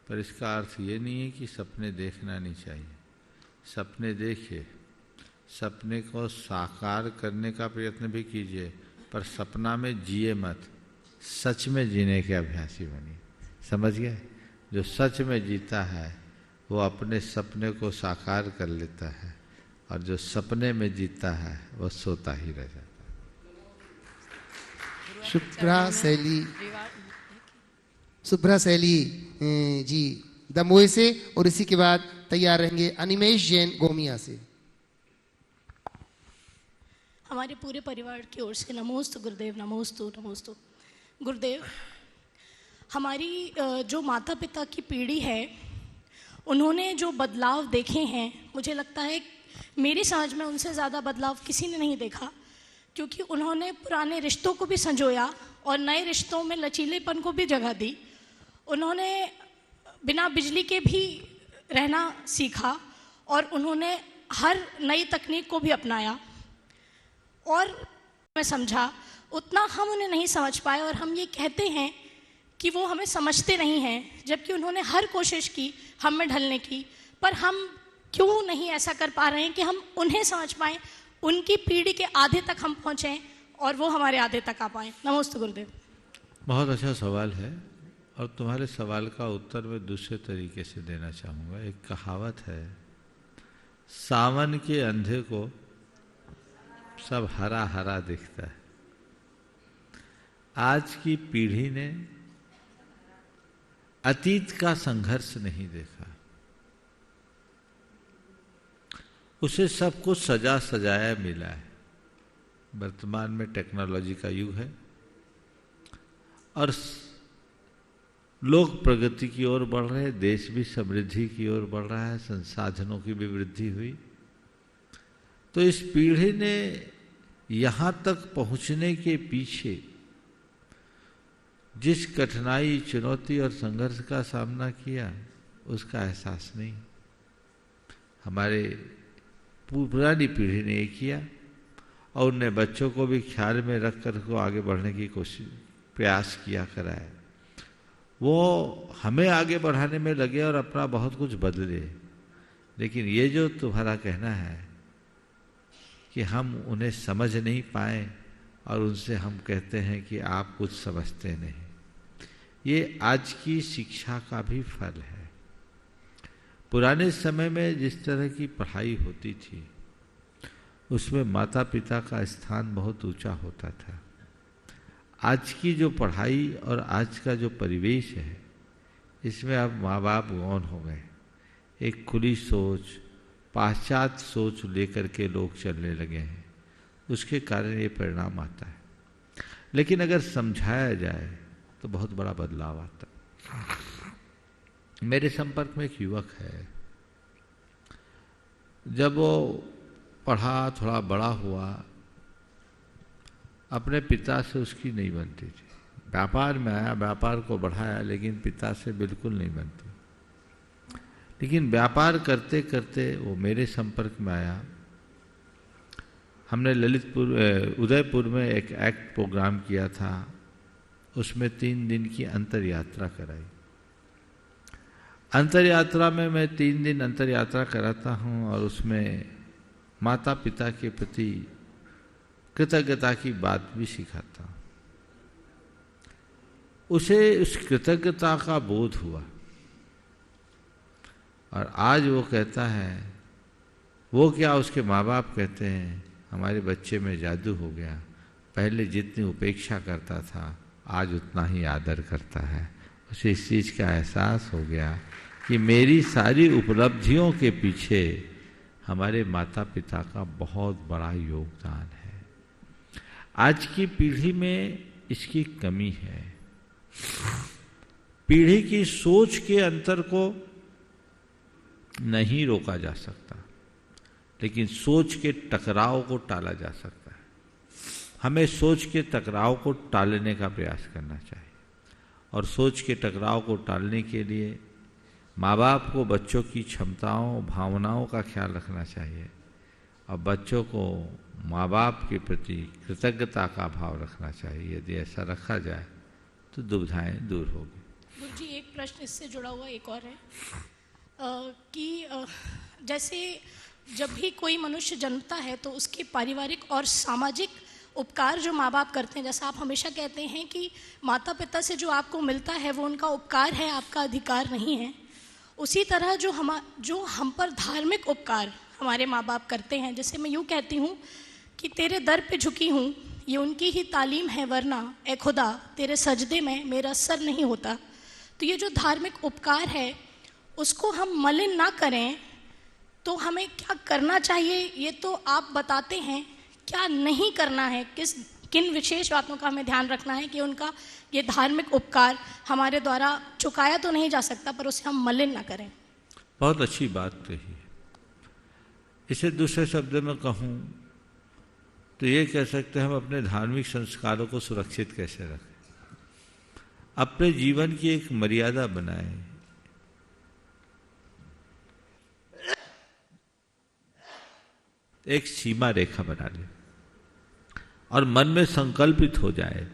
पर इसका अर्थ ये नहीं है कि सपने देखना नहीं चाहिए। सपने देखिए, सपने को साकार करने का प्रयत्न भी कीजिए, पर सपना में जिए मत, सच में जीने के अभ्यासी बनिए। समझ गए? जो सच में जीता है वो अपने सपने को साकार कर लेता है, और जो सपने में जीता है वो सोता ही रह जाता है। शुभ्रा शैली जी दमोह से, और इसी के बाद तैयार रहेंगे अनिमेश जैन गोमिया से। हमारे पूरे परिवार की ओर से नमोस्तु गुरुदेव, नमोस्तु नमोस्तु। गुरुदेव, हमारी जो माता पिता की पीढ़ी है उन्होंने जो बदलाव देखे हैं, मुझे लगता है मेरी समझ में उनसे ज़्यादा बदलाव किसी ने नहीं देखा, क्योंकि उन्होंने पुराने रिश्तों को भी संजोया और नए रिश्तों में लचीलेपन को भी जगह दी। उन्होंने बिना बिजली के भी रहना सीखा और उन्होंने हर नई तकनीक को भी अपनाया, और मैं समझा उतना हम उन्हें नहीं समझ पाए, और हम ये कहते हैं कि वो हमें समझते नहीं हैं, जबकि उन्होंने हर कोशिश की हम में ढलने की। पर हम क्यों नहीं ऐसा कर पा रहे हैं कि हम उन्हें समझ पाएं, उनकी पीढ़ी के आधे तक हम पहुँचें और वो हमारे आधे तक आ पाएँ? नमस्ते गुरुदेव। बहुत अच्छा सवाल है, और तुम्हारे सवाल का उत्तर मैं दूसरे तरीके से देना चाहूँगा। एक कहावत है, सावन के अंधे को सब हरा हरा दिखता है। आज की पीढ़ी ने अतीत का संघर्ष नहीं देखा, उसे सब कुछ सजा सजाया मिला है। वर्तमान में टेक्नोलॉजी का युग है और लोग प्रगति की ओर बढ़ रहे हैं, देश भी समृद्धि की ओर बढ़ रहा है, संसाधनों की भी वृद्धि हुई। तो इस पीढ़ी ने यहाँ तक पहुँचने के पीछे जिस कठिनाई, चुनौती और संघर्ष का सामना किया उसका एहसास नहीं। हमारे पुरानी पीढ़ी ने ये किया और उनने बच्चों को भी ख्याल में रख कर को आगे बढ़ने की कोशिश प्रयास किया कराया। वो हमें आगे बढ़ाने में लगे और अपना बहुत कुछ बदले। लेकिन ये जो तुम्हारा कहना है कि हम उन्हें समझ नहीं पाए और उनसे हम कहते हैं कि आप कुछ समझते नहीं, ये आज की शिक्षा का भी फल है। पुराने समय में जिस तरह की पढ़ाई होती थी उसमें माता पिता का स्थान बहुत ऊंचा होता था। आज की जो पढ़ाई और आज का जो परिवेश है इसमें अब माँ बाप गौन हो गए। एक खुली सोच, पाश्चात्य सोच लेकर के लोग चलने लगे हैं, उसके कारण ये परिणाम आता है। लेकिन अगर समझाया जाए तो बहुत बड़ा बदलाव आता है। मेरे संपर्क में एक युवक है, जब वो पढ़ा, थोड़ा बड़ा हुआ, अपने पिता से उसकी नहीं बनती थी। व्यापार में आया, व्यापार को बढ़ाया, लेकिन पिता से बिल्कुल नहीं बनती। लेकिन व्यापार करते करते वो मेरे संपर्क में आया। हमने उदयपुर में एक एक्ट प्रोग्राम किया था, उसमें 3 दिन की अंतर यात्रा कराई। अंतर यात्रा में मैं 3 दिन अंतर यात्रा कराता हूँ और उसमें माता पिता के प्रति कृतज्ञता की बात भी सिखाता हूँ। उसे उस कृतज्ञता का बोध हुआ और आज वो कहता है, वो क्या उसके माँ बाप कहते हैं, हमारे बच्चे में जादू हो गया, पहले जितनी उपेक्षा करता था आज उतना ही आदर करता है। उसे इस चीज़ का एहसास हो गया कि मेरी सारी उपलब्धियों के पीछे हमारे माता पिता का बहुत बड़ा योगदान है। आज की पीढ़ी में इसकी कमी है। पीढ़ी की सोच के अंतर को नहीं रोका जा सकता, लेकिन सोच के टकराव को टाला जा सकता है। हमें सोच के टकराव को टालने का प्रयास करना चाहिए और सोच के टकराव को टालने के लिए माँ बाप को बच्चों की क्षमताओं भावनाओं का ख्याल रखना चाहिए और बच्चों को माँ बाप के प्रति कृतज्ञता का भाव रखना चाहिए। यदि ऐसा रखा जाए तो दुविधाएं दूर होगी। गुरुजी, एक प्रश्न इससे जुड़ा हुआ एक और है कि जैसे जब भी कोई मनुष्य जन्मता है तो उसके पारिवारिक और सामाजिक उपकार जो माँ बाप करते हैं, जैसा आप हमेशा कहते हैं कि माता पिता से जो आपको मिलता है वो उनका उपकार है, आपका अधिकार नहीं है, उसी तरह जो हम पर धार्मिक उपकार हमारे माँ बाप करते हैं, जैसे मैं यूँ कहती हूँ कि तेरे दर पे झुकी हूँ, ये उनकी ही तालीम है, वरना ए खुदा तेरे सजदे में मेरा सर नहीं होता। तो ये जो धार्मिक उपकार है उसको हम मलिन ना करें तो हमें क्या करना चाहिए, ये तो आप बताते हैं, क्या नहीं करना है, किन विशेष बातों का हमें ध्यान रखना है कि उनका ये धार्मिक उपकार हमारे द्वारा चुकाया तो नहीं जा सकता पर उसे हम मलिन ना करें। बहुत अच्छी बात कही है। इसे दूसरे शब्द में कहूँ तो ये कह सकते हैं हम अपने धार्मिक संस्कारों को सुरक्षित कैसे रखें, अपने जीवन की एक मर्यादा बनाएं। एक सीमा रेखा बना ले और मन में संकल्पित हो जाए,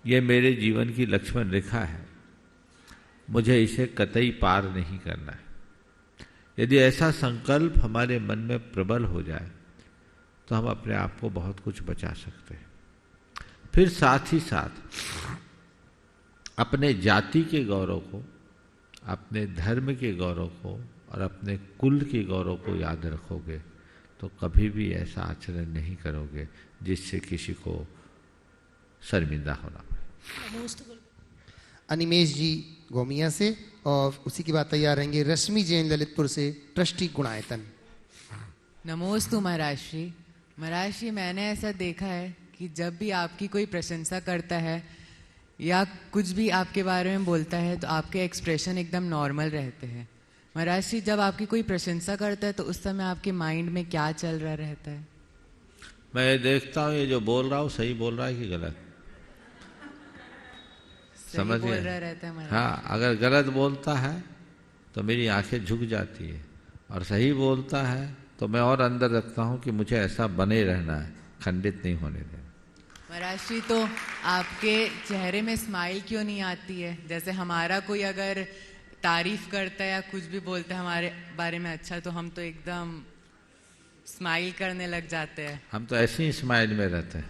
ये मेरे जीवन की लक्ष्मण रेखा है, मुझे इसे कतई पार नहीं करना है। यदि ऐसा संकल्प हमारे मन में प्रबल हो जाए तो हम अपने आप को बहुत कुछ बचा सकते हैं। फिर साथ ही साथ अपने जाति के गौरव को, अपने धर्म के गौरव को और अपने कुल के गौरव को याद रखोगे तो कभी भी ऐसा आचरण नहीं करोगे जिससे किसी को शर्मिंदा होना पड़े। अनिमेश जी गोमिया से और उसी की बात तैयार रहेंगे रश्मि जैन ललितपुर से, ट्रस्टी गुणायतन। नमोस्तु महाराज श्री। महाराज श्री, मैंने ऐसा देखा है कि जब भी आपकी कोई प्रशंसा करता है या कुछ भी आपके बारे में बोलता है तो आपके एक्सप्रेशन एकदम नॉर्मल रहते हैं। महाराज श्री, जब आपकी कोई प्रशंसा करता है तो उस समय आपके माइंड में क्या चल रहा रहता है? मैं देखता हूँ ये जो बोल रहा हूँ सही बोल रहा है कि गलत, समझ बोल रहा रहता है। हाँ, अगर गलत बोलता है तो मेरी आंखें झुक जाती है और सही बोलता है तो मैं और अंदर रखता हूँ कि मुझे ऐसा बने रहना है, खंडित नहीं होने देना। महाराज श्री, तो आपके चेहरे में स्माइल क्यों नहीं आती है? जैसे हमारा कोई अगर तारीफ करता है या कुछ भी बोलता है हमारे बारे में अच्छा, तो हम तो एकदम स्माइल करने लग जाते हैं। हम तो ऐसे ही स्माइल में रहते हैं।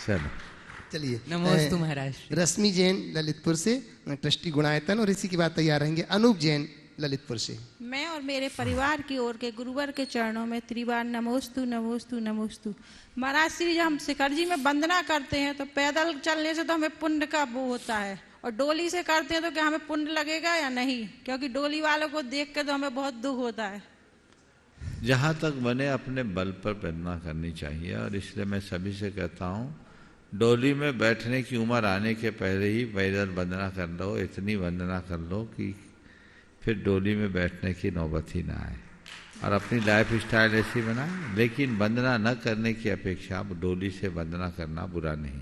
चलो चलिए, नमोस्तु महाराज। रश्मि जैन ललितपुर से, ट्रस्टी गुणायतन, और इसी की बात तैयार रहेंगे अनूप जैन ललितपुर से। मैं और मेरे परिवार की ओर के गुरुवर के चरणों में त्रिवार नमोस्तु नमोस्तु नमोस्तु। महाराज श्री, जब हम शिखर जी में वंदना करते हैं तो पैदल चलने से तो हमें पुण्य का वो होता है, और डोली से करते हैं तो क्या हमें पुण्य लगेगा या नहीं? क्योंकि डोली वालों को देख के तो हमें बहुत दुख होता है। जहाँ तक बने अपने बल पर वंदना करनी चाहिए, और इसलिए मैं सभी से कहता हूँ डोली में बैठने की उम्र आने के पहले ही पैदल वंदना कर लो, इतनी वंदना कर लो कि फिर डोली में बैठने की नौबत ही ना आए, और अपनी लाइफ स्टाइल ऐसी बनाए। लेकिन वंदना न करने की अपेक्षा डोली से वंदना करना बुरा नहीं।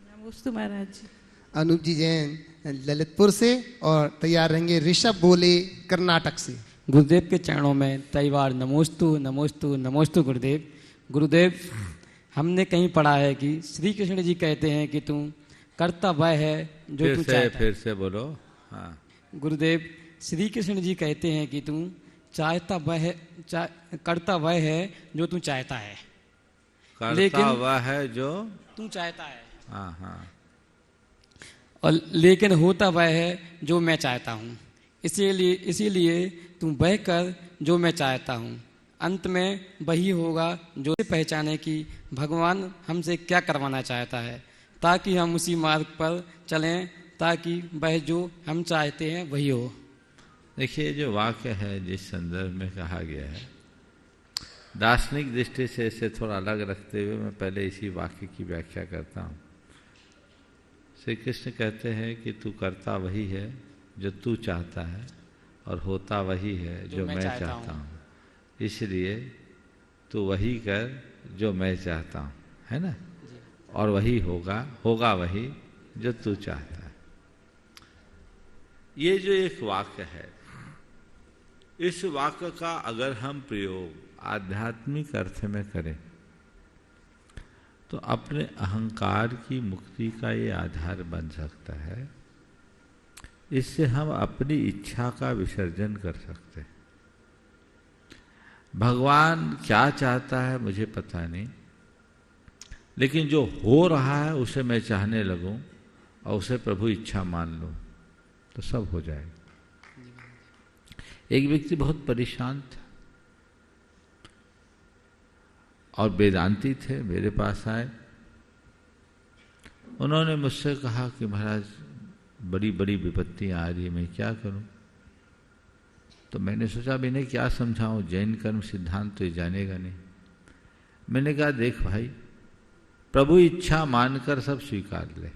नमोस्तु महाराज जी। अनूप जी जैन ललितपुर से, और तैयार रहेंगे ऋषभ बोले कर्नाटक से। गुरुदेव के चरणों में तैवार नमोस्तु नमोस्तु नमोस्तु गुरुदेव। गुरुदेव, हमने कहीं पढ़ा है कि श्री कृष्ण जी कहते हैं कि तू करता वह है जो तू चाहता है। फिर से बोलो। हाँ, गुरुदेव, श्री कृष्ण जी कहते हैं कि तू करता वह है जो तू चाहता है, करता वह है जो तू चाहता है। हाँ हाँ। और लेकिन होता वह है जो मैं चाहता हूँ, इसीलिए तू वह कर जो मैं चाहता हूँ। अंत में वही होगा जो पहचाने कि भगवान हमसे क्या करवाना चाहता है, ताकि हम उसी मार्ग पर चलें, ताकि वह जो हम चाहते हैं वही हो। देखिए, जो वाक्य है जिस संदर्भ में कहा गया है, दार्शनिक दृष्टि से इसे थोड़ा अलग रखते हुए मैं पहले इसी वाक्य की व्याख्या करता हूँ। श्री कृष्ण कहते हैं कि तू करता वही है जो तू चाहता है, और होता वही है जो मैं चाहता हूँ, इसलिए तू वही कर जो मैं चाहता हूँ, है ना? और वही होगा वही जो तू चाहता है। ये जो एक वाक्य है, इस वाक्य का अगर हम प्रयोग आध्यात्मिक अर्थ में करें तो अपने अहंकार की मुक्ति का ये आधार बन सकता है। इससे हम अपनी इच्छा का विसर्जन कर सकते हैं। भगवान क्या चाहता है मुझे पता नहीं, लेकिन जो हो रहा है उसे मैं चाहने लगूं और उसे प्रभु इच्छा मान लूं तो सब हो जाएगा। एक व्यक्ति बहुत परेशान था और वेदांती थे, मेरे पास आए। उन्होंने मुझसे कहा कि महाराज बड़ी बड़ी विपत्तियां आ रही है, मैं क्या करूं? तो मैंने सोचा अब इन्हें क्या समझाऊं, जैन कर्म सिद्धांत तो ये जानेगा नहीं। मैंने कहा देख भाई, प्रभु इच्छा मानकर सब स्वीकार ले।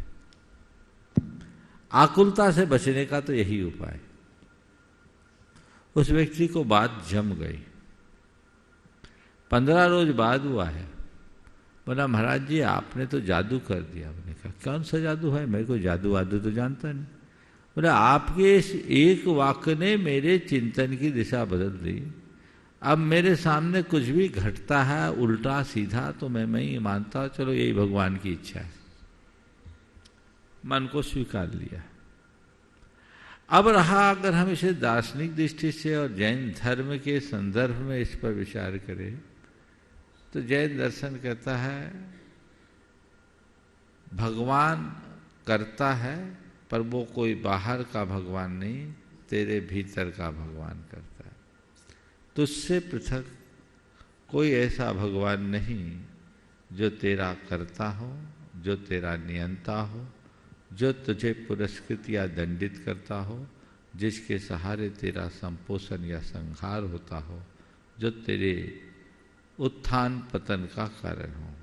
आकुलता से बचने का तो यही उपाय। उस व्यक्ति को बात जम गई। 15 रोज बाद हुआ है, बोला महाराज जी आपने तो जादू कर दिया। मैंने कहा कौन सा जादू है, मैं कोई जादू वादू तो जानता नहीं। बोला आपके इस एक वाक्य ने मेरे चिंतन की दिशा बदल दी। अब मेरे सामने कुछ भी घटता है उल्टा सीधा तो मैं ही मानता हूं, चलो यही भगवान की इच्छा है। मन को स्वीकार लिया। अब रहा अगर हम इसे दार्शनिक दृष्टि से और जैन धर्म के संदर्भ में इस पर विचार करें तो जैन दर्शन कहता है भगवान करता है पर वो कोई बाहर का भगवान नहीं, तेरे भीतर का भगवान करता है। तुझसे पृथक कोई ऐसा भगवान नहीं जो तेरा करता हो, जो तेरा नियंता हो, जो तुझे पुरस्कृत या दंडित करता हो, जिसके सहारे तेरा संपोषण या संहार होता हो, जो तेरे उत्थान पतन का कारण हो।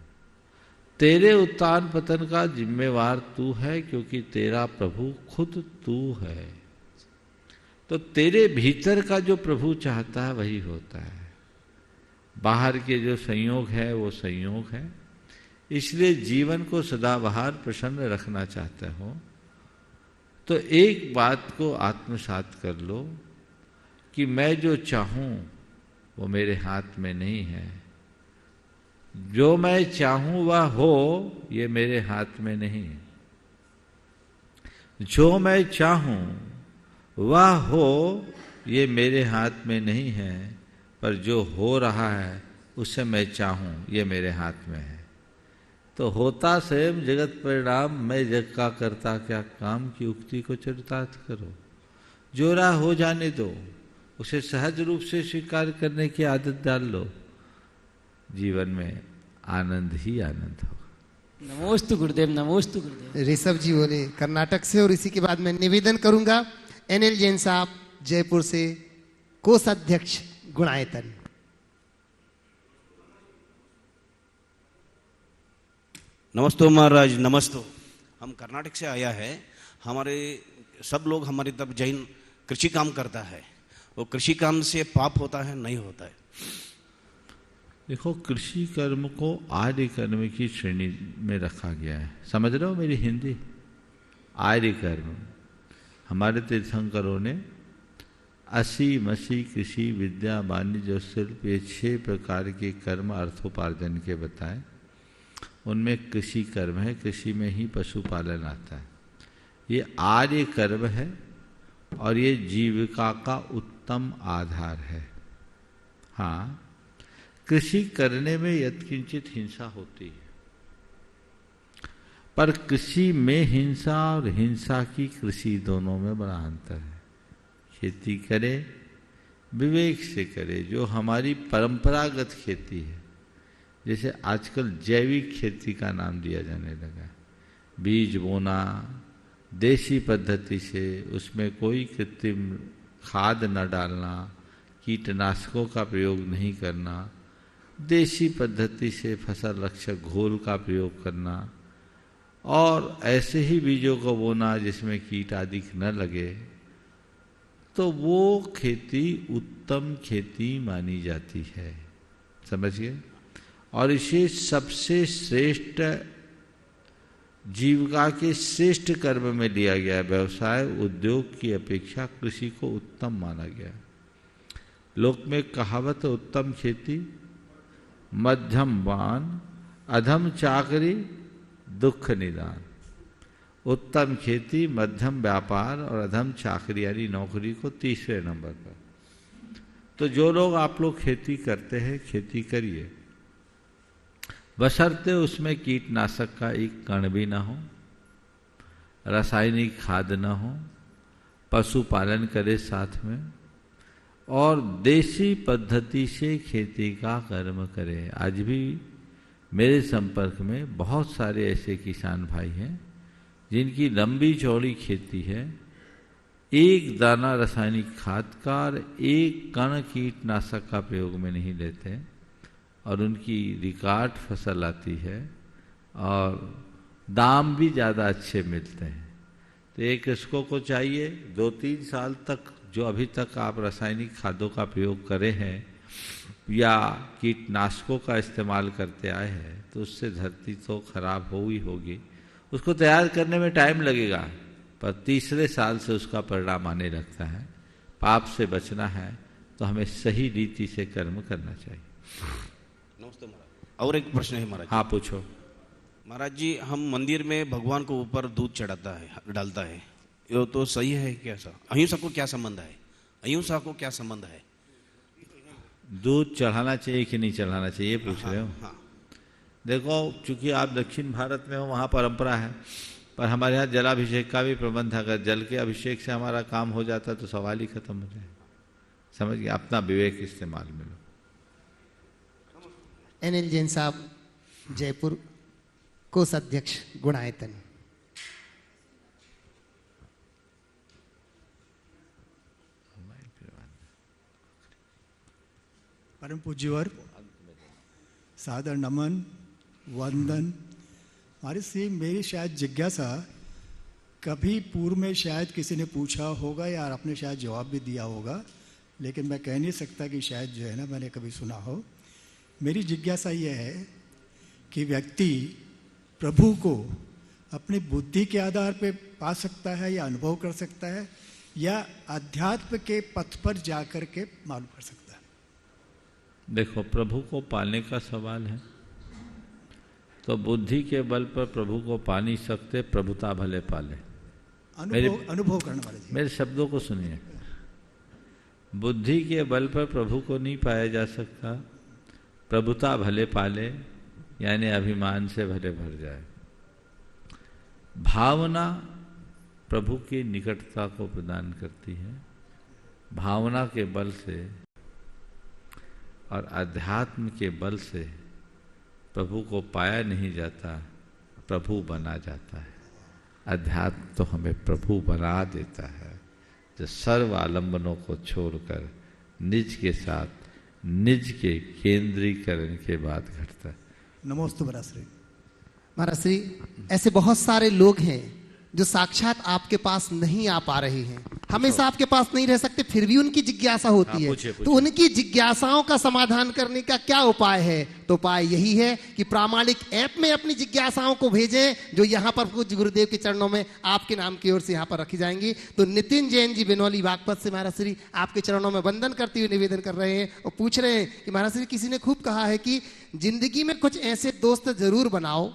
तेरे उत्थान पतन का जिम्मेवार तू है, क्योंकि तेरा प्रभु खुद तू है। तो तेरे भीतर का जो प्रभु चाहता है वही होता है। बाहर के जो संयोग है वो संयोग है। इसलिए जीवन को सदाबहार प्रसन्न रखना चाहते हो तो एक बात को आत्मसात कर लो कि मैं जो चाहूं वो मेरे हाथ में नहीं है। जो मैं चाहूं वह हो ये मेरे हाथ में नहीं। जो मैं चाहूं वह हो ये मेरे हाथ में नहीं है, पर जो हो रहा है उसे मैं चाहूं ये मेरे हाथ में है। तो होता स्वयं जगत परिणाम, मैं जग का करता क्या काम की उक्ति को चरितार्थ करो। जो रहा हो जाने दो, उसे सहज रूप से स्वीकार करने की आदत डाल लो, जीवन में आनंद ही आनंद होगा। नमोस्तु गुरुदेव, नमोस्तु गुरुदेव। ऋषभ जी बोले कर्नाटक से, और इसी के बाद मैं निवेदन करूंगा एनएल जैन साहब जयपुर से, कोषाध्यक्ष गुणायतन। नमस्ते महाराज, नमस्ते। हम कर्नाटक से आया है। हमारे सब लोग हमारी तरफ जैन कृषि काम करता है, वो कृषि काम से पाप होता है नहीं होता है? देखो, कृषि कर्म को आर्य कर्म की श्रेणी में रखा गया है। समझ रहे हो मेरी हिंदी? आर्य कर्म। हमारे तीर्थंकरों ने 80 मसी कृषि विद्या वाणिज्य और शिल्प, ये 6 प्रकार के कर्म अर्थोपार्जन के बताए। उनमें कृषि कर्म है, कृषि में ही पशुपालन आता है। ये आर्य कर्म है और ये जीविका का उत्तम आधार है। हाँ, कृषि करने में यत्किंचित हिंसा होती है, पर कृषि में हिंसा और हिंसा की कृषि दोनों में बड़ा अंतर है। खेती करे, विवेक से करे, जो हमारी परंपरागत खेती है, जैसे आजकल जैविक खेती का नाम दिया जाने लगा। बीज बोना देसी पद्धति से, उसमें कोई कृत्रिम खाद न डालना, कीटनाशकों का प्रयोग नहीं करना, देसी पद्धति से फसल रक्षक घोल का प्रयोग करना और ऐसे ही बीजों को बोना जिसमें कीट आदि न लगे, तो वो खेती उत्तम खेती मानी जाती है। समझिए। और इसे सबसे श्रेष्ठ जीविका के श्रेष्ठ कर्म में लिया गया। व्यवसाय उद्योग की अपेक्षा कृषि को उत्तम माना गया। लोक में कहावत, उत्तम खेती मध्यम वान, अधम चाकरी दुख निदान। उत्तम खेती, मध्यम व्यापार और अधम चाकरी यानी नौकरी को तीसरे नंबर पर। तो जो लोग आप लोग खेती करते हैं, खेती करिए, बशर्ते उसमें कीटनाशक का एक कण भी ना हो, रासायनिक खाद ना हो, पशुपालन करे साथ में, और देसी पद्धति से खेती का कर्म करे। आज भी मेरे संपर्क में बहुत सारे ऐसे किसान भाई हैं जिनकी लंबी चौड़ी खेती है, एक दाना रासायनिक खाद का और एक कण कीटनाशक का प्रयोग में नहीं लेते, और उनकी रिकॉर्ड फसल आती है और दाम भी ज़्यादा अच्छे मिलते हैं। तो एक कृषकों को चाहिए 2-3 साल तक, जो अभी तक आप रासायनिक खादों का प्रयोग करे हैं या कीटनाशकों का इस्तेमाल करते आए हैं, तो उससे धरती तो खराब हो ही होगी। उसको तैयार करने में टाइम लगेगा, पर तीसरे साल से उसका परिणाम आने लगता है। पाप से बचना है तो हमें सही रीति से कर्म करना चाहिए। नमस्ते महाराज। और एक प्रश्न है महाराज। हाँ, पूछो। महाराज जी, हम मंदिर में भगवान को ऊपर दूध चढ़ाता है, डालता है, ये तो सही है क्या? अहिंसा को क्या संबंध है? अहिंसा को क्या संबंध है? दूध चढ़ाना चाहिए कि नहीं चढ़ाना चाहिए, ये पूछ रहे हो? हाँ। देखो, चूंकि आप दक्षिण भारत में हो, वहाँ परंपरा है, पर हमारे यहाँ जलाभिषेक का भी प्रबंध है। अगर जल के अभिषेक से हमारा काम हो जाता तो सवाल ही खत्म हो जाए। समझ गए? अपना विवेक इस्तेमाल में लो। एनएल जैन साहब, जयपुर, कोषाध्यक्ष गुणायतन। परम पूज्यवर, सादर नमन, वंदन। हमारे से मेरी शायद जिज्ञासा, कभी पूर्व में शायद किसी ने पूछा होगा या आपने शायद जवाब भी दिया होगा, लेकिन मैं कह नहीं सकता कि शायद जो है ना मैंने कभी सुना हो। मेरी जिज्ञासा यह है कि व्यक्ति प्रभु को अपनी बुद्धि के आधार पर पा सकता है या अनुभव कर सकता है, या अध्यात्म के पथ पर जाकर के मालूम कर सकता है? देखो, प्रभु को पाने का सवाल है तो बुद्धि के बल पर प्रभु को पा नहीं सकते, प्रभुता भले पाले। अनुभव करने वाले जी, मेरे शब्दों को सुनिए। बुद्धि के बल पर प्रभु को नहीं पाया जा सकता, प्रभुता भले पाले यानी अभिमान से भले भर जाए। भावना प्रभु की निकटता को प्रदान करती है। भावना के बल से और अध्यात्म के बल से प्रभु को पाया नहीं जाता, प्रभु बना जाता है। अध्यात्म तो हमें प्रभु बना देता है, जो सर्व आलंबनों को छोड़कर निज के साथ निज के केंद्रीकरण के बाद घटता है। नमोस्तु महाराज। महाराज श्री, ऐसे बहुत सारे लोग हैं जो साक्षात आपके पास नहीं आ पा रहे हैं, हमेशा आपके पास नहीं रह सकते, फिर भी उनकी जिज्ञासा होती है। पूछे। तो उनकी जिज्ञासाओं का समाधान करने का क्या उपाय है? तो उपाय यही है कि प्रामाणिक ऐप में अपनी जिज्ञासाओं को भेजें, जो यहाँ पर पूज्य गुरुदेव के चरणों में आपके नाम की ओर से यहाँ पर रखी जाएंगी। तो नितिन जैन जी बिनौली बागपत से महाराज श्री आपके चरणों में वंदन करते हुए निवेदन कर रहे हैं और पूछ रहे हैं कि महाराज श्री, किसी ने खूब कहा है कि जिंदगी में कुछ ऐसे दोस्त जरूर बनाओ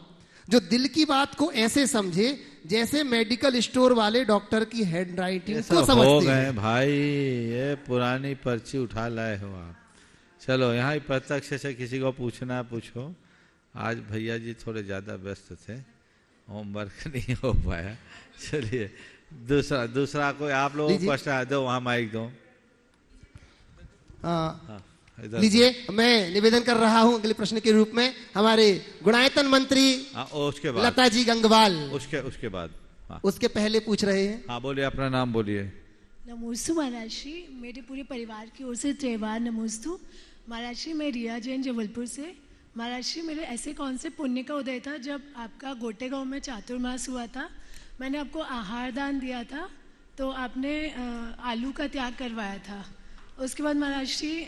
जो दिल की बात को ऐसे समझे जैसे मेडिकल स्टोर वाले डॉक्टर की हैंड राइटिंग को हो समझते गए हैं। भाई, ये पुरानी पर्ची उठा लाए हो आप। चलो यहाँ ही प्रत्यक्ष से किसी को पूछना पूछो। आज भैया जी थोड़े ज्यादा व्यस्त थे, होमवर्क नहीं हो पाया। चलिए दूसरा कोई आप लोगों को क्वेश्चन दो, वहां माइक दो। लीजिए, मैं निवेदन कर रहा हूं अगले प्रश्न के रूप में हमारे गुणायतन मंत्री उसके बाद लता जी गंगवाल। उसके बाद उसके पहले पूछ रहे हैं। हाँ बोलिए, अपना नाम बोलिए। नमोस्तु महाराज श्री, मेरे पूरे परिवार की ओर से त्रिवार नमोस्तु महाराज श्री। मैं रिया जैन जबलपुर से। महाराज श्री, मेरे ऐसे कौन से पुण्य का उदय था जब आपका गोटेगांव में चातुर्मास हुआ था? मैंने आपको आहार दान दिया था, तो आपने आलू का त्याग करवाया था। उसके बाद महाराज श्री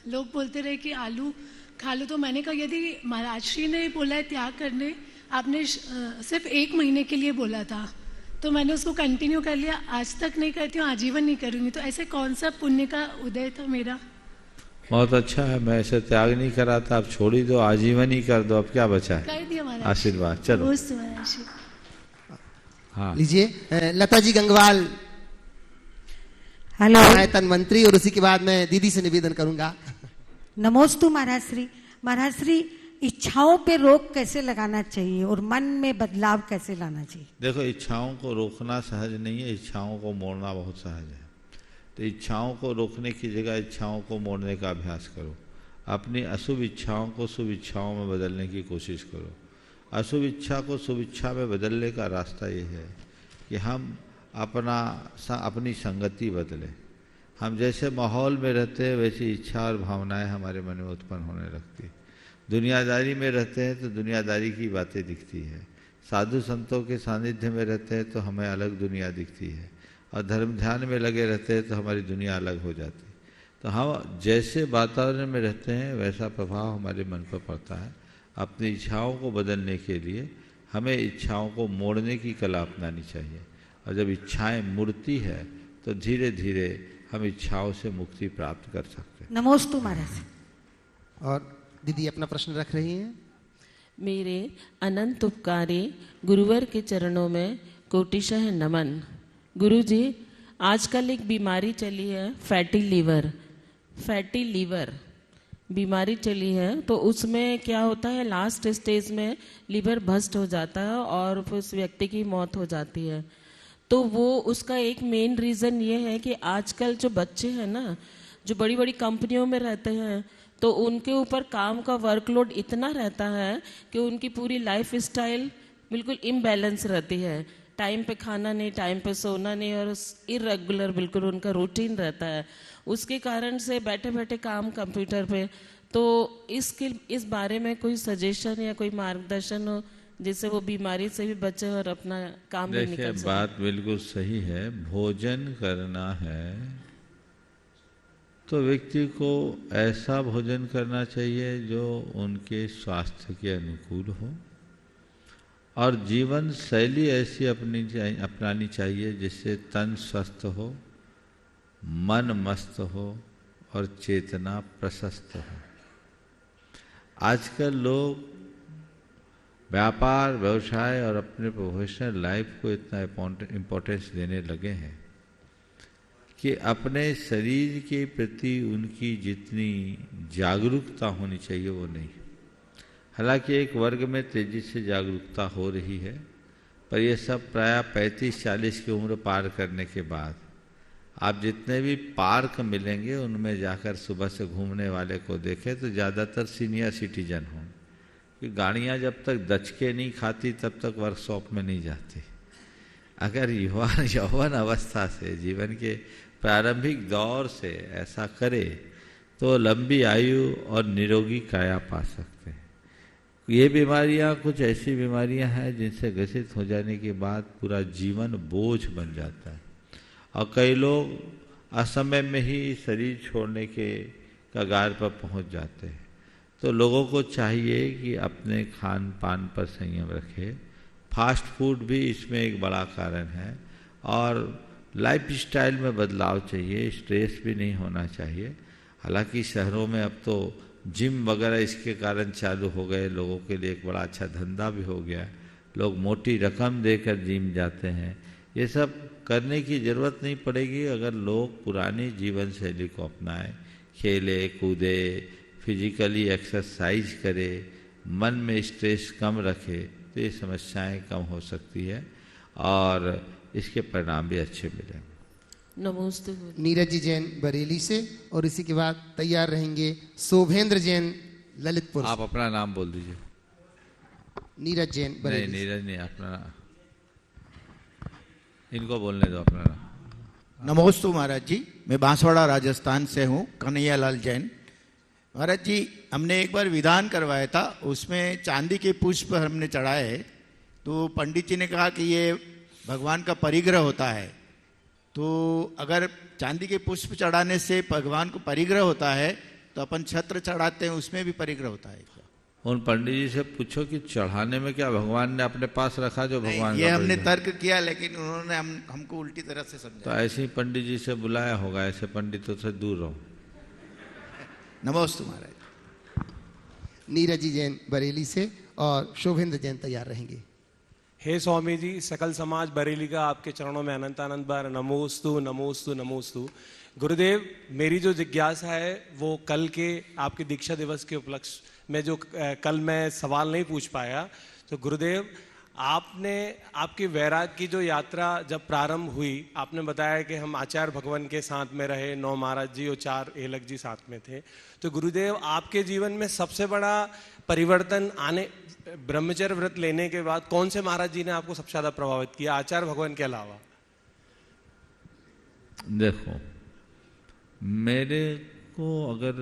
लोग बोलते रहे कि आलू खा लो, तो मैंने कहा यदि महाराज श्री ने बोला है त्याग करने, आपने सिर्फ 1 महीने के लिए बोला था, तो मैंने उसको कंटिन्यू कर लिया। आज तक नहीं करती हूँ, आजीवन नहीं करूँगी। तो ऐसे कौन सा पुण्य का उदय था मेरा? बहुत अच्छा है, मैं ऐसे त्याग नहीं करा था, आप छोड़ ही दो, आजीवन ही कर दो, अब क्या बचा है? कर दिया महाराज। आशीर्वाद। चलो हाँ लीजिए, लता जी गंगवाल हेलो, गुणायतन मंत्री, और उसी के बाद मैं दीदी से निवेदन करूंगा। नमोस्तु महाराज श्री। महाराज श्री, इच्छाओं पे रोक कैसे लगाना चाहिए और मन में बदलाव कैसे लाना चाहिए? देखो, इच्छाओं को रोकना सहज नहीं है, इच्छाओं को मोड़ना बहुत सहज है। तो इच्छाओं को रोकने की जगह इच्छाओं को मोड़ने का अभ्यास करो। अपनी अशुभ इच्छाओं को शुभ इच्छाओं में बदलने की कोशिश करो। अशुभ इच्छा को शुभ इच्छा में बदलने का रास्ता ये है कि हम अपनी संगति बदलें। हम जैसे माहौल में रहते हैं वैसी इच्छा और भावनाएं हमारे मन में उत्पन्न होने लगती। दुनियादारी में रहते हैं तो दुनियादारी की बातें दिखती है, साधु संतों के सानिध्य में रहते हैं तो हमें अलग दुनिया दिखती है, और धर्म ध्यान में लगे रहते हैं तो हमारी दुनिया अलग हो जाती है। तो हम जैसे वातावरण में रहते हैं वैसा प्रभाव हमारे मन पर पड़ता है। अपनी इच्छाओं को बदलने के लिए हमें इच्छाओं को मोड़ने की कला अपनानी चाहिए, और जब इच्छाएं मुड़ती है तो धीरे धीरे हम इच्छाओं से मुक्ति प्राप्त कर सकते हैं। नमोस्तु महाराज। और दीदी अपना प्रश्न रख रही हैं। मेरे अनंत उपकारी गुरुवर के चरणों में कोटिशः नमन। गुरुजी, आजकल एक बीमारी चली है, फैटी लीवर बीमारी चली है। तो उसमें क्या होता है, लास्ट स्टेज में लीवर भस्ट हो जाता है और फिर उस व्यक्ति की मौत हो जाती है। तो वो उसका एक मेन रीज़न ये है कि आजकल जो बच्चे हैं ना, जो बड़ी बड़ी कंपनियों में रहते हैं, तो उनके ऊपर काम का वर्कलोड इतना रहता है कि उनकी पूरी लाइफ स्टाइल बिल्कुल इम्बैलेंस रहती है। टाइम पे खाना नहीं, टाइम पे सोना नहीं, और इरेगुलर बिल्कुल उनका रूटीन रहता है। उसके कारण से बैठे बैठे काम कंप्यूटर पे। तो इस बारे में कोई सजेशन या कोई मार्गदर्शन हो जिससे वो बीमारी से भी बचे और अपना काम भी निकल सके? बात बिल्कुल सही है। भोजन करना है तो व्यक्ति को ऐसा भोजन करना चाहिए जो उनके स्वास्थ्य के अनुकूल हो, और जीवन शैली ऐसी अपनानी चाहिए जिससे तन स्वस्थ हो, मन मस्त हो और चेतना प्रशस्त हो। आजकल लोग व्यापार, व्यवसाय और अपने प्रोफेशनल लाइफ को इतना इम्पोर्टेंस देने लगे हैं कि अपने शरीर के प्रति उनकी जितनी जागरूकता होनी चाहिए वो नहीं। हालांकि एक वर्ग में तेजी से जागरूकता हो रही है, पर यह सब प्रायः 35-40 की उम्र पार करने के बाद आप जितने भी पार्क मिलेंगे उनमें जाकर सुबह से घूमने वाले को देखें तो ज़्यादातर सीनियर सिटीजन हों, कि गाड़ियाँ जब तक दचके नहीं खाती तब तक वर्कशॉप में नहीं जाती। अगर यौवन अवस्था से, जीवन के प्रारंभिक दौर से ऐसा करे तो लंबी आयु और निरोगी काया पा सकते हैं। ये बीमारियां कुछ ऐसी बीमारियां हैं जिनसे ग्रसित हो जाने के बाद पूरा जीवन बोझ बन जाता है, और कई लोग असमय में ही शरीर छोड़ने के कगार पर पहुंच जाते हैं। तो लोगों को चाहिए कि अपने खान पान पर संयम रखें। फास्ट फूड भी इसमें एक बड़ा कारण है, और लाइफ स्टाइल में बदलाव चाहिए, स्ट्रेस भी नहीं होना चाहिए। हालांकि शहरों में अब तो जिम वगैरह इसके कारण चालू हो गए, लोगों के लिए एक बड़ा अच्छा धंधा भी हो गया है। लोग मोटी रकम देकर जिम जाते हैं। ये सब करने की ज़रूरत नहीं पड़ेगी अगर लोग पुरानी जीवन शैली को अपनाएं, खेले कूदे, फिजिकली एक्सरसाइज करे, मन में स्ट्रेस कम रखे, तो ये समस्याएं कम हो सकती है और इसके परिणाम भी अच्छे मिलेंगे। नमस्ते। नीरज जी जैन बरेली से, और इसी के बाद तैयार रहेंगे शोभेंद्र जैन ललितपुर। आप अपना नाम बोल दीजिए। नीरज जैन बरेली। नहीं, नीरज नहीं, अपना इनको बोलने दो अपना नाम। नमोस्तु महाराज जी, मैं बांसवाड़ा राजस्थान से हूँ, कन्हैया लाल जैन। महाराज जी, हमने एक बार विधान करवाया था, उसमें चांदी के पुष्प हमने चढ़ाए, तो पंडित जी ने कहा कि ये भगवान का परिग्रह होता है। तो अगर चांदी के पुष्प चढ़ाने से भगवान को परिग्रह होता है, तो अपन छत्र चढ़ाते हैं, उसमें भी परिग्रह होता है। उन पंडित जी से पूछो कि चढ़ाने में क्या भगवान ने अपने पास रखा जो भगवान ये हमने तर्क किया, लेकिन उन्होंने हमको उल्टी तरह से समझा। तो ऐसे ही पंडित जी से बुलाया होगा, ऐसे पंडितों से दूर रहो। नमस्ते महाराज। नीरज जी जैन बरेली से और शोभेंद्र जैन तैयार रहेंगे। हे स्वामी जी, सकल समाज बरेली का आपके चरणों में अनंत आनंद बार नमोस्तु नमोस्तु नमोस्तु। गुरुदेव, मेरी जो जिज्ञासा है वो कल के आपके दीक्षा दिवस के उपलक्ष्य में जो कल मैं सवाल नहीं पूछ पाया, तो गुरुदेव आपने आपकी वैराग की जो यात्रा जब प्रारंभ हुई, आपने बताया कि हम आचार्य भगवान के साथ में रहे, 9 महाराज जी और 4 एलक जी साथ में थे। तो गुरुदेव आपके जीवन में सबसे बड़ा परिवर्तन आने, ब्रह्मचर्य व्रत लेने के बाद कौन से महाराज जी ने आपको सबसे ज्यादा प्रभावित किया आचार्य भगवान के अलावा? देखो, मेरे को अगर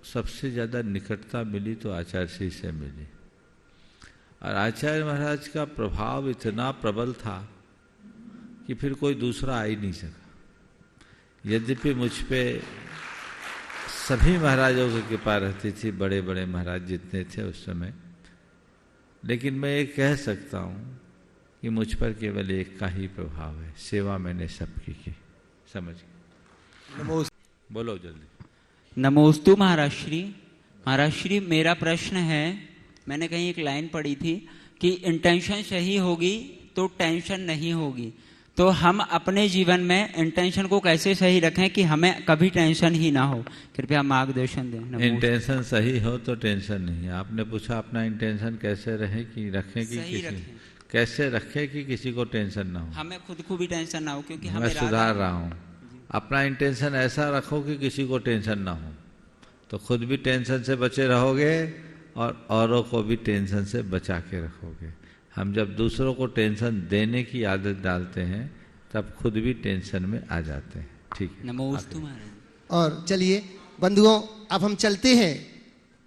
सबसे ज़्यादा निकटता मिली तो आचार्य श्री से मिली, और आचार्य महाराज का प्रभाव इतना प्रबल था कि फिर कोई दूसरा आ ही नहीं सका। यद्यपि मुझ पे सभी महाराजों की कृपा रहती थी, बड़े बड़े महाराज जितने थे उस समय, लेकिन मैं ये कह सकता हूँ कि मुझ पर केवल एक का ही प्रभाव है, सेवा मैंने सबकी की। समझ गए? बोलो जल्दी। नमोस्तु महाराज श्री। महाराज श्री, मेरा प्रश्न है, मैंने कहीं एक लाइन पढ़ी थी कि इंटेंशन सही होगी तो टेंशन नहीं होगी। तो हम अपने जीवन में इंटेंशन को कैसे सही रखें कि हमें कभी टेंशन ही ना हो? कृपया मार्गदर्शन दें। इंटेंशन सही हो तो टेंशन नहीं है। आपने पूछा अपना इंटेंशन कैसे रहे कि रखें कि किसी कैसे रखें कि किसी को टेंशन ना हो, हमें खुद को भी टेंशन ना हो, क्योंकि मैं सुधार रहा हूँ। अपना इंटेंशन ऐसा रखो कि किसी को टेंशन ना हो, तो खुद भी टेंशन से बचे रहोगे और औरों को भी टेंशन से बचा के रखोगे। हम जब दूसरों को टेंशन देने की आदत डालते हैं तब खुद भी टेंशन में आ जाते हैं। ठीक है, नमोस्तु महाराज। और चलिए बंधुओं, अब हम चलते हैं।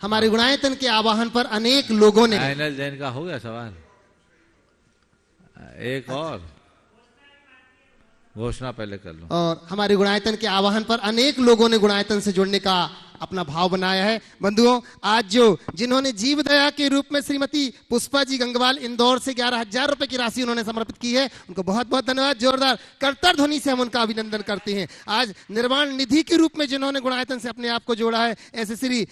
हमारे गुणायतन के आवाहन पर अनेक लोगों ने फाइनल जैन का हो गया सवाल, एक और घोषणा पहले कर लो। और हमारे गुणायतन के आवाहन पर अनेक लोगों ने गुणायतन से जुड़ने का अपना भाव बनाया है। बंधुओं, आज जो जिन्होंने जीव दया के रूप में श्रीमती पुष्पा जी गंगवाल इंदौर से 11,000 रुपए की राशि उन्होंने समर्पित की है, उनको बहुत बहुत धन्यवाद। जोरदार करतार ध्वनि से हम उनका अभिनंदन करते हैं। आज निर्वाण निधि के रूप में जिन्होंने गुणायतन से अपने आप को जोड़ा है, ऐसे श्री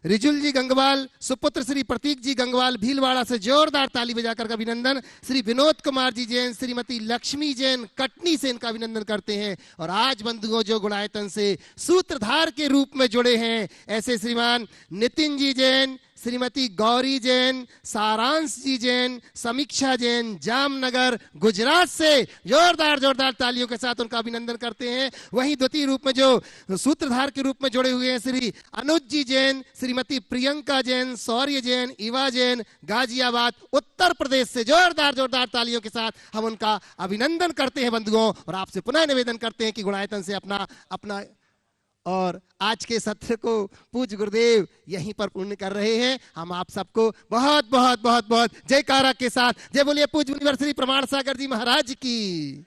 रिजुल जी गंगवाल, सुपुत्र श्री प्रतीक जी गंगवाल भीलवाड़ा से जोरदार ताली बजाकर अभिनंदन। श्री विनोद कुमार जी जैन, श्रीमती लक्ष्मी जैन कटनी से इनका अभिनंदन करते हैं। और आज बंधुओं जो गुणायतन से सूत्रधार के रूप में जुड़े हैं, ऐसे श्रीमान नितिन जी जैन, श्रीमती गौरी जैन, सारांश जी जैन, समीक्षा जैन जामनगर गुजरात से जोरदार जोरदार तालियों के साथ उनका अभिनंदन करते हैं। वहीं द्वितीय रूप में जो सूत्रधार के रूप में जुड़े हुए हैं श्री अनुज जी जैन, श्रीमती प्रियंका जैन, शौर्य जैन, इवा जैन गाजियाबाद उत्तर प्रदेश से जोरदार जोरदार तालियों के साथ हम उनका अभिनंदन करते हैं बंधुओं। और आपसे पुनः निवेदन करते हैं कि गुणायतन से अपना और आज के सत्र को पूज्य गुरुदेव यहीं पर पूर्ण कर रहे हैं। हम आप सबको बहुत बहुत बहुत बहुत जयकारा के साथ जय बोलिए पूज्य मुनिवर श्री प्रमाण सागर जी महाराज की।